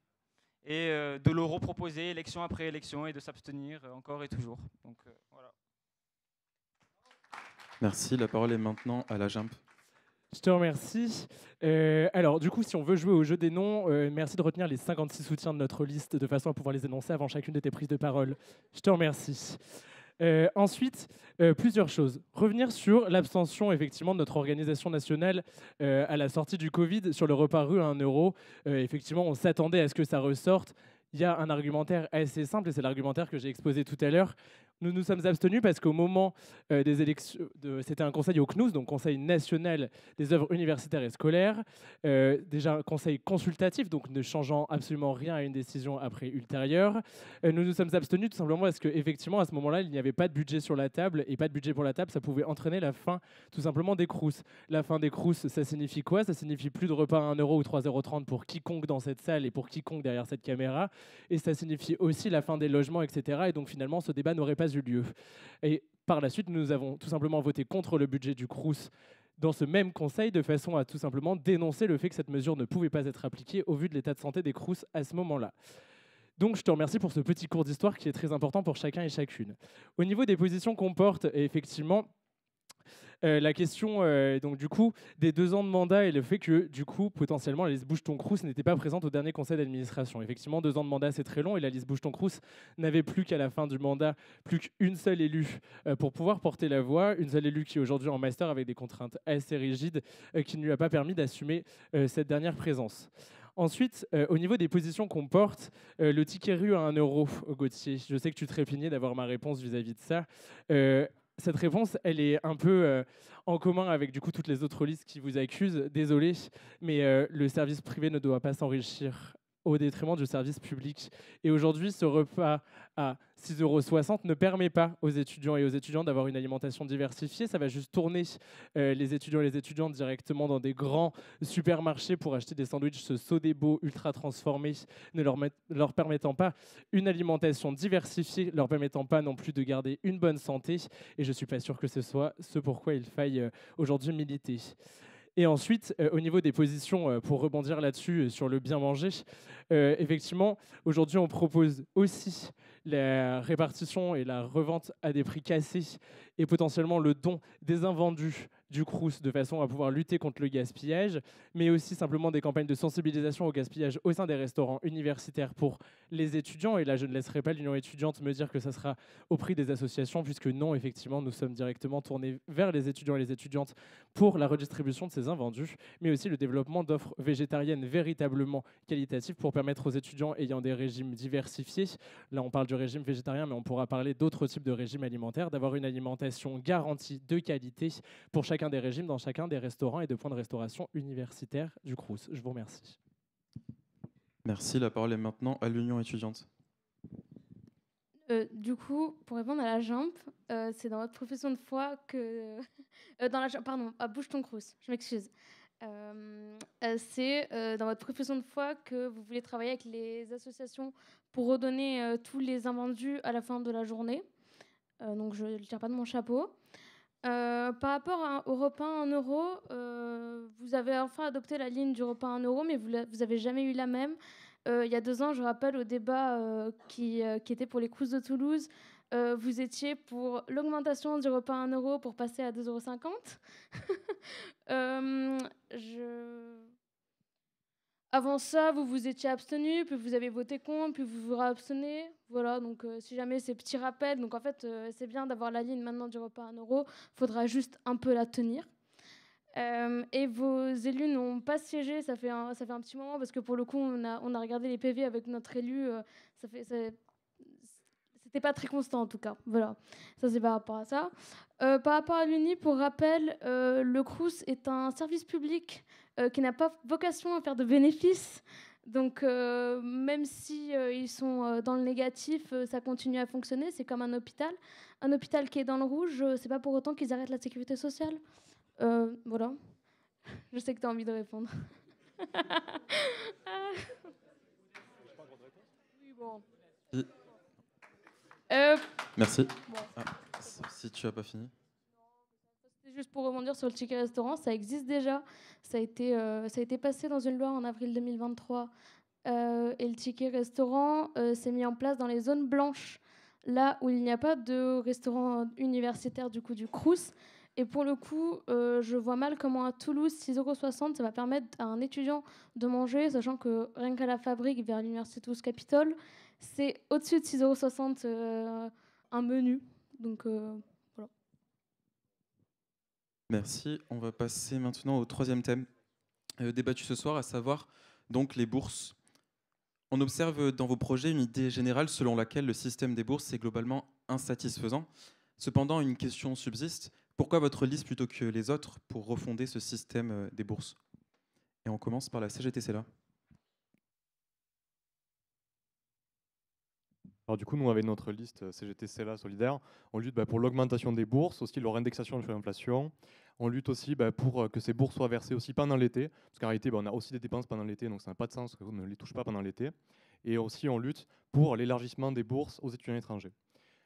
F: et de le reproposer élection après élection et de s'abstenir encore et toujours. Donc, voilà.
A: Merci. La parole est maintenant à la JIMP.
B: Je te remercie. Alors, du coup, si on veut jouer au jeu des noms, merci de retenir les 56 soutiens de notre liste de façon à pouvoir les énoncer avant chacune de tes prises de parole. Je te remercie. Ensuite, plusieurs choses. Revenir sur l'abstention effectivement de notre organisation nationale à la sortie du Covid sur le repas rue à 1 euro. Effectivement, on s'attendait à ce que ça ressorte. Il y a un argumentaire assez simple et c'est l'argumentaire que j'ai exposé tout à l'heure. Nous nous sommes abstenus parce qu'au moment des élections, c'était un conseil au CNUS, donc Conseil national des œuvres universitaires et scolaires, déjà un conseil consultatif, donc ne changeant absolument rien à une décision après ultérieure. Nous nous sommes abstenus tout simplement parce qu'effectivement, à ce moment-là, il n'y avait pas de budget sur la table, et pas de budget pour la table, ça pouvait entraîner la fin tout simplement des Crous. La fin des Crous, ça signifie quoi? Ça signifie plus de repas à 1 euro ou 3,30 € pour quiconque dans cette salle et pour quiconque derrière cette caméra, et ça signifie aussi la fin des logements, etc. Et donc finalement, ce débat n'aurait pas eu lieu. Et par la suite, nous avons tout simplement voté contre le budget du Crous dans ce même conseil, de façon à tout simplement dénoncer le fait que cette mesure ne pouvait pas être appliquée au vu de l'état de santé des Crous à ce moment-là. Donc je te remercie pour ce petit cours d'histoire qui est très important pour chacun et chacune. Au niveau des positions qu'on porte, effectivement, la question donc du coup des 2 ans de mandat et le fait que du coup potentiellement la liste Bouge ton Crous n'était pas présente au dernier conseil d'administration. Effectivement, 2 ans de mandat c'est très long et la liste Bouge ton Crous n'avait plus qu'à la fin du mandat plus qu'une seule élue pour pouvoir porter la voix, une seule élue qui est aujourd'hui en master avec des contraintes assez rigides qui ne lui a pas permis d'assumer cette dernière présence. Ensuite, au niveau des positions qu'on porte, le ticket rue à 1 euro, Gauthier, je sais que tu te répignais d'avoir ma réponse vis-à-vis de ça. Cette réponse, elle est un peu en commun avec du coup toutes les autres listes qui vous accusent. Désolé, mais le service privé ne doit pas s'enrichir au détriment du service public. Et aujourd'hui, ce repas à 6,60 € ne permet pas aux étudiants et aux étudiantes d'avoir une alimentation diversifiée. Ça va juste tourner les étudiants et les étudiantes directement dans des grands supermarchés pour acheter des sandwichs Sodebo ultra transformés, ne leur permettant pas une alimentation diversifiée, leur permettant pas non plus de garder une bonne santé. Et je ne suis pas sûr que ce soit ce pourquoi il faille aujourd'hui militer. Et ensuite, au niveau des positions, pour rebondir là-dessus, sur le bien manger, effectivement, aujourd'hui, on propose aussi la répartition et la revente à des prix cassés et potentiellement le don des invendus du Crous de façon à pouvoir lutter contre le gaspillage, mais aussi simplement des campagnes de sensibilisation au gaspillage au sein des restaurants universitaires pour les étudiants. Et là, je ne laisserai pas l'Union étudiante me dire que ça sera au prix des associations, puisque non, effectivement, nous sommes directement tournés vers les étudiants et les étudiantes pour la redistribution de ces invendus, mais aussi le développement d'offres végétariennes véritablement qualitatives pour permettre aux étudiants ayant des régimes diversifiés, là on parle du régime végétarien, mais on pourra parler d'autres types de régimes alimentaires, d'avoir une alimentation garantie de qualité pour chacun des régimes dans chacun des restaurants et de points de restauration universitaires du Crous. Je vous remercie.
A: Merci. La parole est maintenant à l'Union étudiante.
C: Du coup, pour répondre à la JIMP, c'est dans votre profession de foi que... à Bouge ton Crous, je m'excuse. C'est dans votre profession de foi que vous voulez travailler avec les associations pour redonner tous les invendus à la fin de la journée. Donc je ne le tire pas de mon chapeau. Par rapport au repas à 1 euro, vous avez enfin adopté la ligne du repas à 1 euro, mais vous n'avez jamais eu la même. Il y a 2 ans, je rappelle au débat qui était pour les Crous de Toulouse, vous étiez pour l'augmentation du repas à 1 euro pour passer à 2,50 €. Avant ça, vous vous étiez abstenu, puis vous avez voté contre, puis vous vous réabstenez. Voilà, donc si jamais ces petits rappels, donc en fait, c'est bien d'avoir la ligne maintenant du repas à 1 €, il faudra juste un peu la tenir. Et vos élus n'ont pas siégé, ça fait un petit moment, parce que pour le coup, on a regardé les PV avec notre élu, c'était pas très constant en tout cas. Voilà, ça c'est par rapport à ça. Par rapport à l'UNI, pour rappel, le Crous est un service public qui n'a pas vocation à faire de bénéfices. Donc même si ils sont dans le négatif, ça continue à fonctionner. C'est comme un hôpital. Un hôpital qui est dans le rouge, c'est pas pour autant qu'ils arrêtent la sécurité sociale. Voilà. Je sais que tu as envie de répondre. Oui, bon.
A: Merci.
C: Bon.
A: Si tu as pas fini.
C: C'est juste pour rebondir sur le ticket restaurant, ça existe déjà. Ça a été passé dans une loi en avril 2023. Et le ticket restaurant s'est mis en place dans les zones blanches, là où il n'y a pas de restaurant universitaire du coup du Crous. Et pour le coup, je vois mal comment à Toulouse, 6,60 €, ça va permettre à un étudiant de manger, sachant que rien qu'à la Fabrique, vers l'Université Toulouse-Capitole, c'est au-dessus de 6,60 € un menu. Donc voilà.
A: Merci. On va passer maintenant au troisième thème débattu ce soir, à savoir donc les bourses. On observe dans vos projets une idée générale selon laquelle le système des bourses est globalement insatisfaisant. Cependant, une question subsiste. Pourquoi votre liste plutôt que les autres pour refonder ce système des bourses? Et on commence par la CGT-CELA.
E: Alors du coup, nous, avec notre liste CGT-CELA solidaire, on lutte pour l'augmentation des bourses, aussi leur indexation sur l'inflation. On lutte aussi pour que ces bourses soient versées aussi pendant l'été, parce qu'en réalité, on a aussi des dépenses pendant l'été, donc ça n'a pas de sens qu'on ne les touche pas pendant l'été. Et aussi, on lutte pour l'élargissement des bourses aux étudiants étrangers.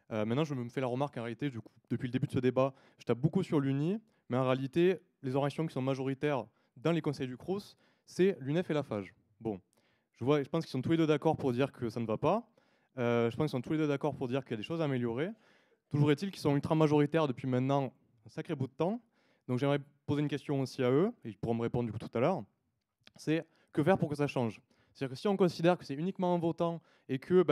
E: Maintenant, je me fais la remarque, en réalité, du coup, depuis le début de ce débat, je tape beaucoup sur l'UNI, mais en réalité, les organisations qui sont majoritaires dans les conseils du Crous, c'est l'UNEF et la FAGE. Bon, je pense qu'ils sont tous les deux d'accord pour dire que ça ne va pas. Je pense qu'ils sont tous les deux d'accord pour dire qu'il y a des choses à améliorer. Toujours est-il qu'ils sont ultra majoritaires depuis maintenant un sacré bout de temps. Donc j'aimerais poser une question aussi à eux, et ils pourront me répondre du coup tout à l'heure. C'est que faire pour que ça change? C'est-à-dire que si on considère que c'est uniquement en votant et que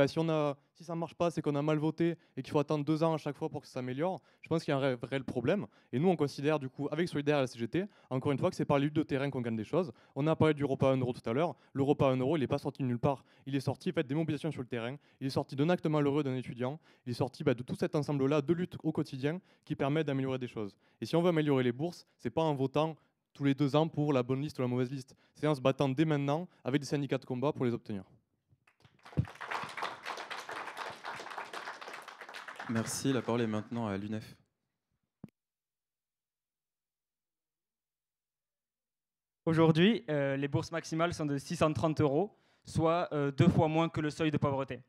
E: si ça ne marche pas, c'est qu'on a mal voté et qu'il faut attendre 2 ans à chaque fois pour que ça s'améliore, je pense qu'il y a un réel problème. Et nous, on considère du coup, avec Solidaire et la CGT, encore une fois, que c'est par les luttes de terrain qu'on gagne des choses. On a parlé du repas à 1 € tout à l'heure. Le repas à 1 €, il n'est pas sorti de nulle part. Il est sorti des mobilisations sur le terrain. Il est sorti d'un acte malheureux d'un étudiant. Il est sorti de tout cet ensemble-là de luttes au quotidien qui permettent d'améliorer des choses. Et si on veut améliorer les bourses, c'est pas en votant tous les 2 ans pour la bonne liste ou la mauvaise liste. C'est en se battant dès maintenant avec des syndicats de combat pour les obtenir.
A: Merci. La parole est maintenant à l'UNEF.
F: Aujourd'hui, les bourses maximales sont de 630 €, soit 2 fois moins que le seuil de pauvreté.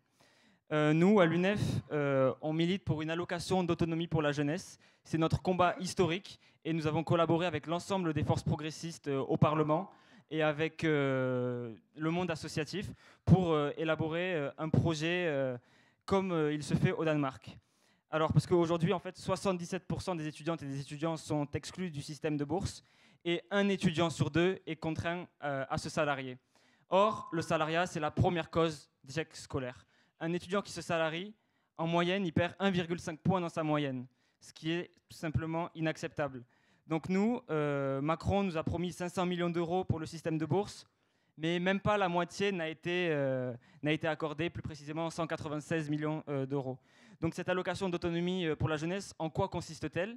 F: Nous, à l'UNEF, on milite pour une allocation d'autonomie pour la jeunesse. C'est notre combat historique et nous avons collaboré avec l'ensemble des forces progressistes au Parlement et avec le monde associatif pour élaborer un projet comme il se fait au Danemark. Alors, parce qu'aujourd'hui, en fait, 77% des étudiantes et des étudiants sont exclus du système de bourse et un étudiant sur 2 est contraint à se salarier. Or, le salariat, c'est la première cause d'échec scolaire. Un étudiant qui se salarie, en moyenne, il perd 1,5 points dans sa moyenne, ce qui est tout simplement inacceptable. Donc nous, Macron nous a promis 500 millions d'euros pour le système de bourse, mais même pas la moitié n'a été accordée, plus précisément 196 millions d'euros. Donc cette allocation d'autonomie pour la jeunesse, en quoi consiste-t-elle?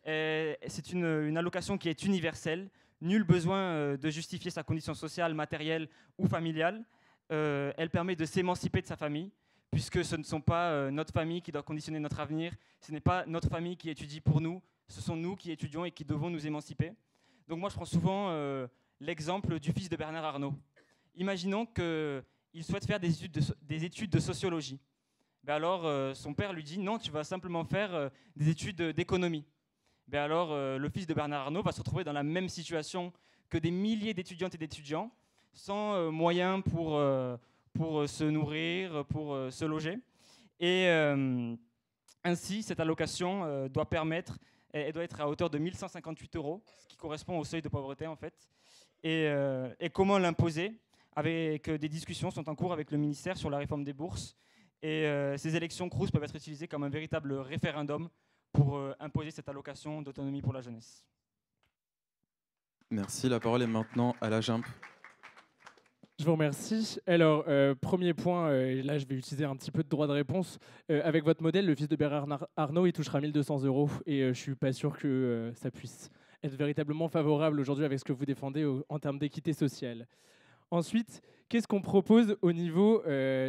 F: C'est une allocation qui est universelle, nul besoin de justifier sa condition sociale, matérielle ou familiale. Elle permet de s'émanciper de sa famille, puisque ce ne sont pas notre famille qui doit conditionner notre avenir, ce n'est pas notre famille qui étudie pour nous, ce sont nous qui étudions et qui devons nous émanciper. Donc moi je prends souvent l'exemple du fils de Bernard Arnault. Imaginons qu'il souhaite faire des études de sociologie. Alors son père lui dit non, tu vas simplement faire des études d'économie. Alors le fils de Bernard Arnault va se retrouver dans la même situation que des milliers d'étudiantes et d'étudiants, sans moyens pour se nourrir, pour se loger. Et ainsi, cette allocation doit être à hauteur de 1 158 €, ce qui correspond au seuil de pauvreté en fait. Et comment l'imposer? avec des discussions sont en cours avec le ministère sur la réforme des bourses. Et ces élections Crous peuvent être utilisées comme un véritable référendum pour imposer cette allocation d'autonomie pour la jeunesse.
A: Merci. La parole est maintenant à la JIMP.
B: Je vous remercie. Alors, premier point, et là je vais utiliser un petit peu de droit de réponse. Avec votre modèle, le fils de Bernard Arnault, il touchera 1 200 €. Et je ne suis pas sûr que ça puisse être véritablement favorable aujourd'hui avec ce que vous défendez en termes d'équité sociale. Ensuite, qu'est-ce qu'on propose au niveau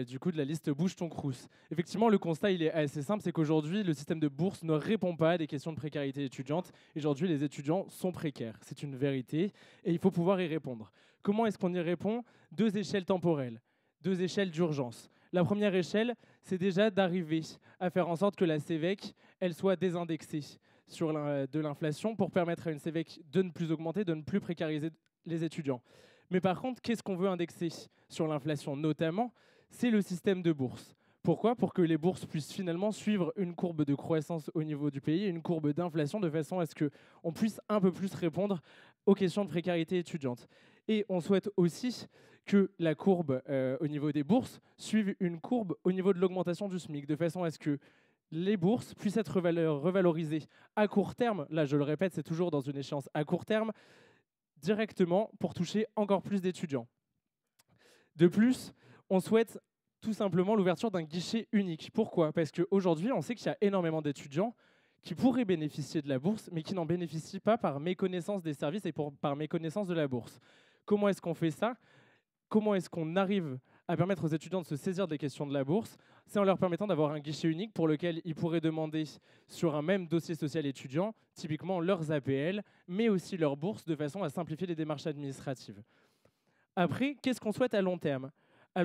B: du coup de la liste Bouche-ton-Crous? Effectivement, le constat il est assez simple, c'est qu'aujourd'hui, le système de bourse ne répond pas à des questions de précarité étudiante. Aujourd'hui, les étudiants sont précaires. C'est une vérité et il faut pouvoir y répondre. Comment est-ce qu'on y répond? 2 échelles temporelles, 2 échelles d'urgence. La première échelle, c'est déjà d'arriver à faire en sorte que la CVEC elle soit désindexée de l'inflation pour permettre à une CVEC de ne plus augmenter, de ne plus précariser les étudiants. Mais par contre, qu'est-ce qu'on veut indexer sur l'inflation notamment? C'est le système de bourse. Pourquoi? Pour que les bourses puissent finalement suivre une courbe de croissance au niveau du pays, une courbe d'inflation, de façon à ce qu'on puisse un peu plus répondre aux questions de précarité étudiante. Et on souhaite aussi que la courbe au niveau des bourses suive une courbe au niveau de l'augmentation du SMIC, de façon à ce que les bourses puissent être revalorisées à court terme. Là, je le répète, c'est toujours dans une échéance à court terme, directement pour toucher encore plus d'étudiants. De plus, on souhaite tout simplement l'ouverture d'un guichet unique. Pourquoi? Parce qu'aujourd'hui, on sait qu'il y a énormément d'étudiants qui pourraient bénéficier de la bourse, mais qui n'en bénéficient pas par méconnaissance des services et par méconnaissance de la bourse. Comment est-ce qu'on fait ça? Comment est-ce qu'on arrive à permettre aux étudiants de se saisir des questions de la bourse? C'est en leur permettant d'avoir un guichet unique pour lequel ils pourraient demander sur un même dossier social étudiant, typiquement leurs APL, mais aussi leurs bourses, de façon à simplifier les démarches administratives. Après, qu'est-ce qu'on souhaite à long terme? À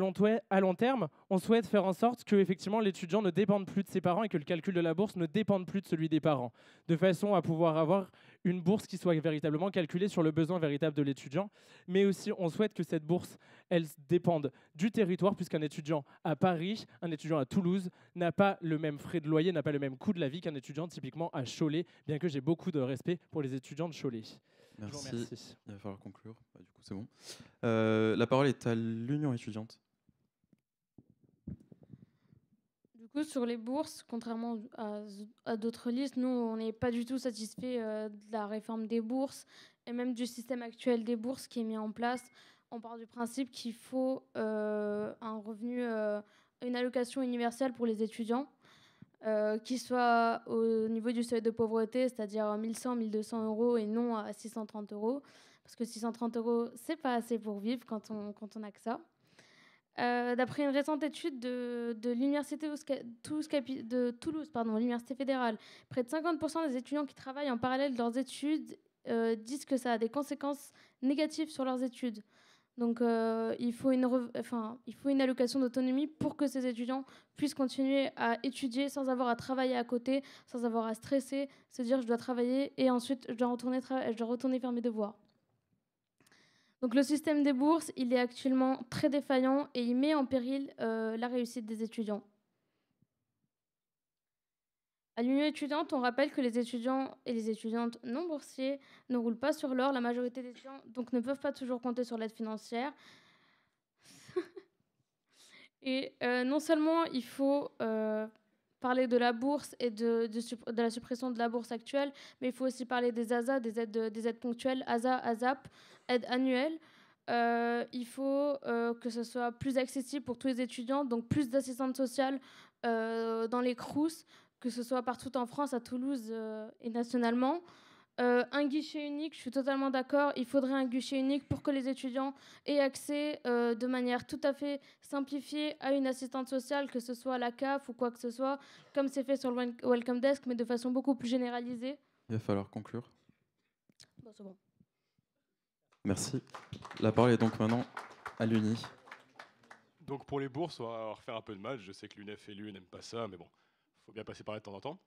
B: long terme, on souhaite faire en sorte que effectivement, l'étudiant ne dépende plus de ses parents et que le calcul de la bourse ne dépende plus de celui des parents, de façon à pouvoir avoir une bourse qui soit véritablement calculée sur le besoin véritable de l'étudiant. Mais aussi, on souhaite que cette bourse, elle dépende du territoire, puisqu'un étudiant à Paris, un étudiant à Toulouse, n'a pas le même frais de loyer, n'a pas le même coût de la vie qu'un étudiant typiquement à Cholet, bien que j'ai beaucoup de respect pour les étudiants de Cholet.
A: Merci. Il va falloir conclure. Du coup, c'est bon. La parole est à l'Union étudiante.
C: Du coup, sur les bourses, contrairement à d'autres listes, nous, on n'est pas du tout satisfait de la réforme des bourses et même du système actuel des bourses qui est mis en place. On part du principe qu'il faut un revenu, une allocation universelle pour les étudiants, qui soit au niveau du seuil de pauvreté, c'est-à-dire 1 100, 1 200 € et non à 630 €. Parce que 630 €, c'est pas assez pour vivre quand on n'a que ça. D'après une récente étude de l'université de Toulouse, l'université fédérale, près de 50% des étudiants qui travaillent en parallèle de leurs études disent que ça a des conséquences négatives sur leurs études. Donc il faut une allocation d'autonomie pour que ces étudiants puissent continuer à étudier sans avoir à travailler à côté, sans avoir à stresser, se dire je dois travailler et ensuite je dois retourner faire mes devoirs. Donc le système des bourses, il est actuellement très défaillant et il met en péril la réussite des étudiants. À l'Union étudiante, on rappelle que les étudiants et les étudiantes non boursiers ne roulent pas sur l'or. La majorité des étudiants donc, ne peuvent pas toujours compter sur l'aide financière. Et non seulement il faut parler de la bourse et de la suppression de la bourse actuelle, mais il faut aussi parler des ASA, des aides ponctuelles, ASA, ASAP, aides annuelles. Il faut que ce soit plus accessible pour tous les étudiants, donc plus d'assistantes sociales dans les Crous, que ce soit partout en France, à Toulouse et nationalement. Un guichet unique, je suis totalement d'accord, il faudrait un guichet unique pour que les étudiants aient accès de manière tout à fait simplifiée à une assistante sociale, que ce soit la CAF ou quoi que ce soit, comme c'est fait sur le Welcome Desk, mais de façon beaucoup plus généralisée.
A: Il va falloir conclure.
C: Bon, c'est bon.
A: Merci. La parole est donc maintenant à l'Uni.
D: Donc pour les bourses, on va refaire un peu de maths. Je sais que l'UNEF et l'UE n'aiment pas ça, mais bon, il faut bien passer par là de temps en temps.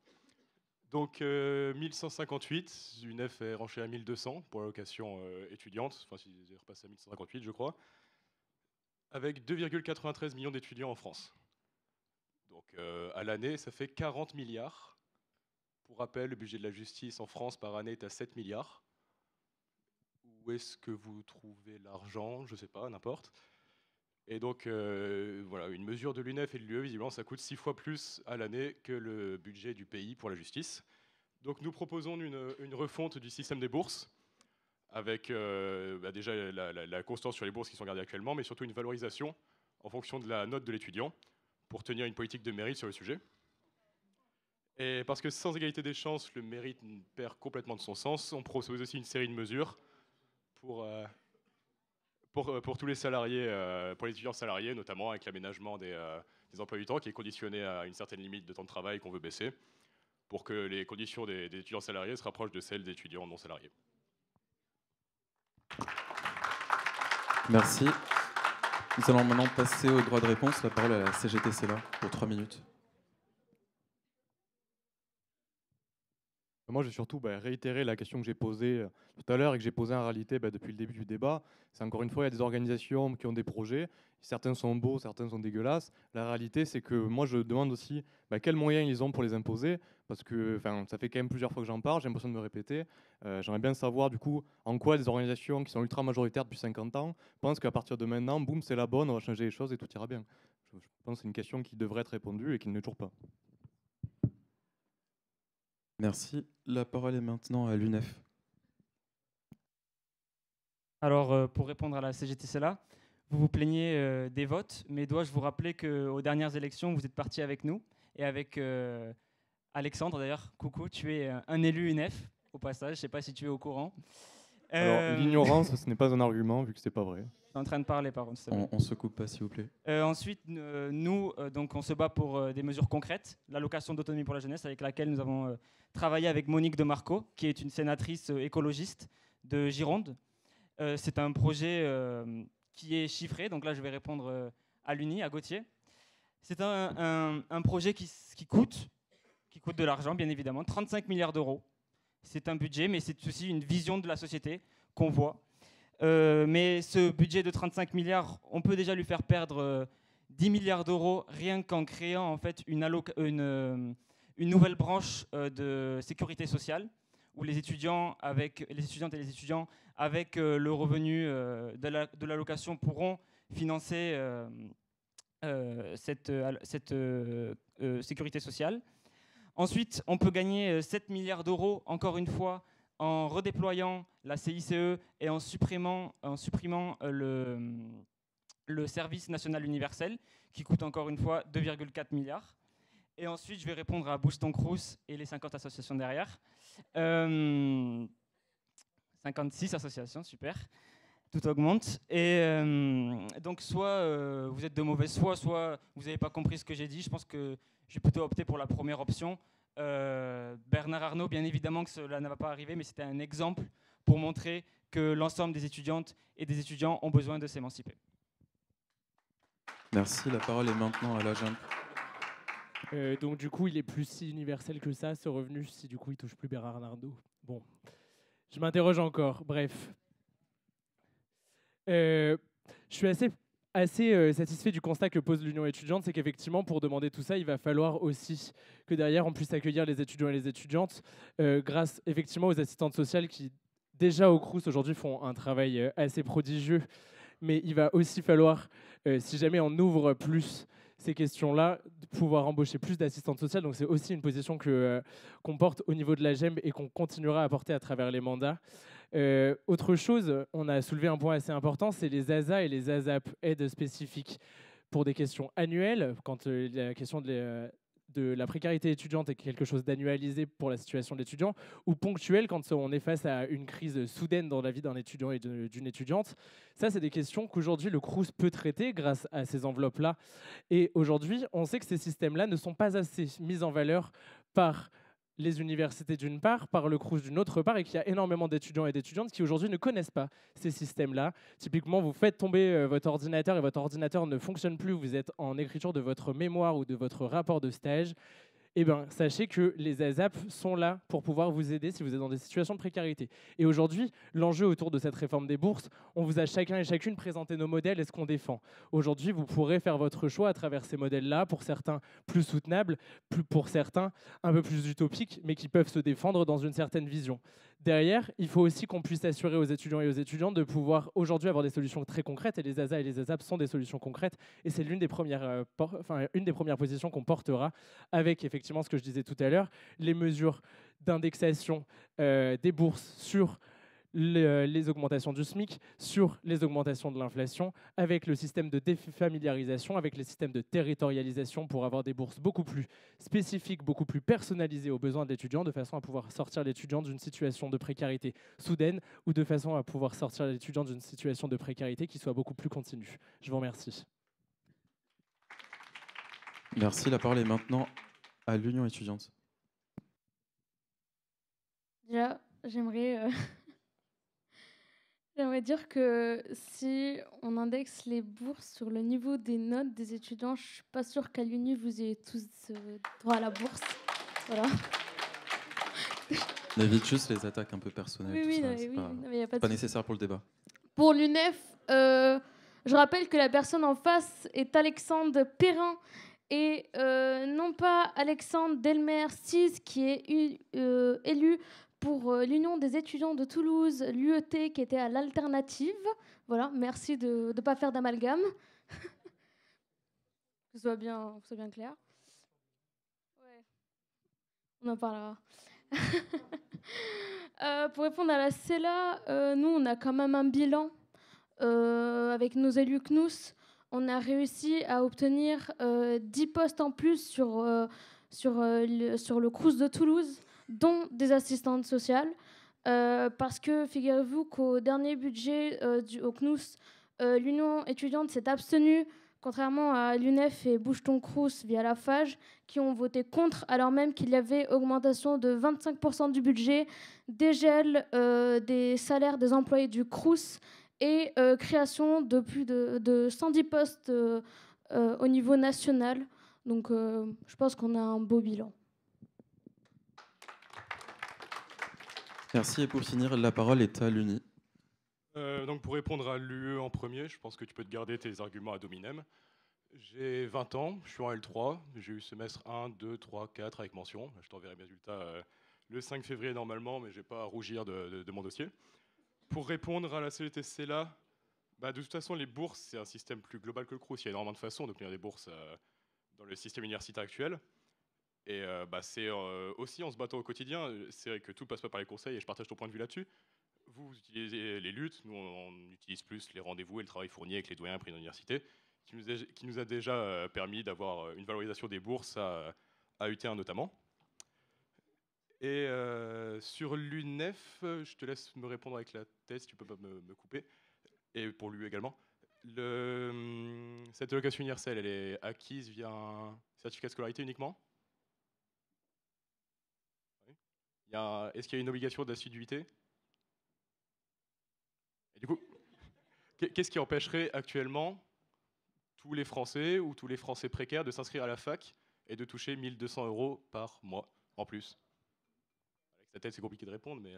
D: Donc 1158, l'UNEF est ranché à 1200 pour l'allocation étudiante, enfin s'ils repassent à 1158 je crois, avec 2,93 millions d'étudiants en France. Donc à l'année, ça fait 40 milliards. Pour rappel, le budget de la justice en France par année est à 7 milliards. Où est-ce que vous trouvez l'argent? Je ne sais pas, n'importe. Et donc, voilà, une mesure de l'UNEF et de l'UE, visiblement, ça coûte 6 fois plus à l'année que le budget du pays pour la justice. Donc, nous proposons une refonte du système des bourses, avec déjà la constance sur les bourses qui sont gardées actuellement, mais surtout une valorisation en fonction de la note de l'étudiant, pour tenir une politique de mérite sur le sujet. Et parce que sans égalité des chances, le mérite perd complètement de son sens, on propose aussi une série de mesures pour tous les salariés, pour les étudiants salariés, notamment avec l'aménagement des emplois du temps qui est conditionné à une certaine limite de temps de travail qu'on veut baisser, pour que les conditions des étudiants salariés se rapprochent de celles des étudiants non salariés.
A: Merci. Nous allons maintenant passer au droit de réponse. La parole à la CGT CELA pour 3 minutes.
E: Moi, je vais surtout réitérer la question que j'ai posée tout à l'heure et que j'ai posée en réalité depuis le début du débat. C'est encore une fois, il y a des organisations qui ont des projets. Certains sont beaux, certains sont dégueulasses. La réalité, c'est que moi, je demande aussi quels moyens ils ont pour les imposer. Parce que ça fait quand même plusieurs fois que j'en parle, j'ai l'impression de me répéter. J'aimerais bien savoir du coup en quoi des organisations qui sont ultra majoritaires depuis 50 ans pensent qu'à partir de maintenant, boum, c'est la bonne, on va changer les choses et tout ira bien. Je pense que c'est une question qui devrait être répondue et qui ne l'est toujours pas.
A: Merci. La parole est maintenant à l'UNEF.
F: Alors, pour répondre à la CGT-CELA, vous vous plaignez des votes, mais dois-je vous rappeler qu'aux dernières élections, vous êtes partis avec nous et avec Alexandre, d'ailleurs, coucou, tu es un élu UNEF, au passage, je ne sais pas si tu es au courant.
E: Alors, l'ignorance, ce n'est pas un argument, vu que ce n'est pas vrai.
F: Je suis en train de parler, par contre.
A: On se coupe pas, s'il vous plaît.
F: Ensuite, nous, donc, on se bat pour des mesures concrètes, l'allocation d'autonomie pour la jeunesse, avec laquelle nous avons travaillé avec Monique de Marco, qui est une sénatrice écologiste de Gironde. C'est un projet qui est chiffré, donc là, je vais répondre à l'Uni, à Gauthier. C'est un projet qui coûte de l'argent, bien évidemment, 35 milliards d'euros. C'est un budget, mais c'est aussi une vision de la société qu'on voit. Mais ce budget de 35 milliards, on peut déjà lui faire perdre 10 milliards d'euros rien qu'en créant en fait une nouvelle branche de sécurité sociale où les étudiantes et les étudiants avec le revenu de l'allocation pourront financer cette sécurité sociale. Ensuite, on peut gagner 7 milliards d'euros, encore une fois, en redéployant la CICE et en supprimant le service national universel, qui coûte encore une fois 2,4 milliards. Et ensuite, je vais répondre à Bouche ton Crous et les 50 associations derrière. 56 associations, super. Tout augmente. Et donc, soit vous êtes de mauvaise foi, soit vous n'avez pas compris ce que j'ai dit. Je pense que j'ai plutôt opté pour la première option. Bernard Arnault, bien évidemment que cela ne va pas arriver, mais c'était un exemple pour montrer que l'ensemble des étudiantes et des étudiants ont besoin de s'émanciper.
A: Merci. La parole est maintenant à la JEMP.
B: Donc du coup, il est plus si universel que ça, ce revenu, si du coup il touche plus Bernard Arnault. Bon, je m'interroge encore. Bref. Je suis assez satisfait du constat que pose l'Union étudiante, c'est qu'effectivement, pour demander tout ça, il va falloir aussi que derrière, on puisse accueillir les étudiants et les étudiantes grâce effectivement aux assistantes sociales qui, déjà au Crous aujourd'hui, font un travail assez prodigieux. Mais il va aussi falloir, si jamais on ouvre plus ces questions-là, de pouvoir embaucher plus d'assistantes sociales. Donc c'est aussi une position qu'on porte au niveau de la GEMB et qu'on continuera à porter à travers les mandats. Autre chose, on a soulevé un point assez important, c'est les ASA et les ASAP, aides spécifiques pour des questions annuelles, quand la question de la précarité étudiante est quelque chose d'annualisé pour la situation de l'étudiant, ou ponctuel quand on est face à une crise soudaine dans la vie d'un étudiant et d'une étudiante. Ça, c'est des questions qu'aujourd'hui le Crous peut traiter grâce à ces enveloppes-là. Et aujourd'hui, on sait que ces systèmes-là ne sont pas assez mis en valeur par les universités d'une part, par le Crous d'une autre part, et qu'il y a énormément d'étudiants et d'étudiantes qui aujourd'hui ne connaissent pas ces systèmes-là. Typiquement, vous faites tomber votre ordinateur et votre ordinateur ne fonctionne plus, vous êtes en écriture de votre mémoire ou de votre rapport de stage. Eh bien, sachez que les ASAP sont là pour pouvoir vous aider si vous êtes dans des situations de précarité. Et aujourd'hui, l'enjeu autour de cette réforme des bourses, on vous a chacun et chacune présenté nos modèles et ce qu'on défend. Aujourd'hui, vous pourrez faire votre choix à travers ces modèles-là, pour certains plus soutenables, pour certains un peu plus utopiques, mais qui peuvent se défendre dans une certaine vision. Derrière, il faut aussi qu'on puisse assurer aux étudiants et aux étudiantes de pouvoir aujourd'hui avoir des solutions très concrètes, et les ASA et les ASAP sont des solutions concrètes, et c'est une des premières positions qu'on portera avec effectivement ce que je disais tout à l'heure, les mesures d'indexation des bourses sur les augmentations du SMIC, sur les augmentations de l'inflation, avec le système de défamiliarisation, avec les systèmes de territorialisation pour avoir des bourses beaucoup plus spécifiques, beaucoup plus personnalisées aux besoins de l'étudiant, de façon à pouvoir sortir l'étudiant d'une situation de précarité soudaine ou de façon à pouvoir sortir l'étudiant d'une situation de précarité qui soit beaucoup plus continue. Je vous remercie.
A: Merci. La parole est maintenant à l'Union étudiante.
C: Déjà, j'aimerais dire que si on indexe les bourses sur le niveau des notes des étudiants, je ne suis pas sûre qu'à l'Uni, vous ayez tous droit à la bourse. Voilà.
A: On évite juste les attaques un peu personnelles.
C: Oui,
A: tout ça,
C: oui,
A: c'est
C: oui,
A: pas,
C: non, mais y a pas de
A: pas
C: souci.
A: nécessaire pour le débat.
C: Pour l'UNEF, je rappelle que la personne en face est Alexandre Perrin et non pas Alexandre Delmer-Cise qui est élu pour l'Union des étudiants de Toulouse, l'UET qui était à l'alternative. Voilà, merci de ne pas faire d'amalgame. Que ce soit bien clair. Ouais. On en parlera. Pour répondre à la CELA, nous, on a quand même un bilan. Avec nos élus CNUS, on a réussi à obtenir 10 postes en plus sur le Crous de Toulouse, dont des assistantes sociales. Parce que figurez-vous qu'au dernier budget au CNUS, l'Union étudiante s'est abstenue, contrairement à l'UNEF et Boucheton-Crous via la FAGE, qui ont voté contre, alors même qu'il y avait augmentation de 25% du budget, dégel des salaires des employés du Crous et création de plus de 110 postes au niveau national. Donc je pense qu'on a un beau bilan.
A: Merci. Et pour finir, la parole est à l'Uni.
D: Donc pour répondre à l'UE en premier, je pense que tu peux te garder tes arguments ad hominem. J'ai 20 ans, je suis en L3, j'ai eu semestre 1, 2, 3, 4 avec mention. Je t'enverrai mes résultats le 5 février normalement, mais je n'ai pas à rougir de mon dossier. Pour répondre à la CGT-CELA, de toute façon, les bourses, c'est un système plus global que le Crous. Il y a énormément de façons d'obtenir des bourses dans le système universitaire actuel. Et c'est aussi en se battant au quotidien. C'est vrai que tout passe pas par les conseils et je partage ton point de vue là-dessus. Vous utilisez les luttes, nous on utilise plus les rendez-vous et le travail fourni avec les doyens pris d'université, qui nous a déjà permis d'avoir une valorisation des bourses à UT1 notamment. Et sur l'UNEF, je te laisse me répondre avec la thèse, tu peux pas me couper, et pour lui également. Cette allocation universelle, elle est acquise via un certificat de scolarité uniquement ? Est-ce qu'il y a une obligation d'assiduité ? Et du coup, qu'est-ce qui empêcherait actuellement tous les Français ou tous les Français précaires de s'inscrire à la fac et de toucher 1 200 € par mois en plus ? Avec sa tête, c'est compliqué de répondre, mais...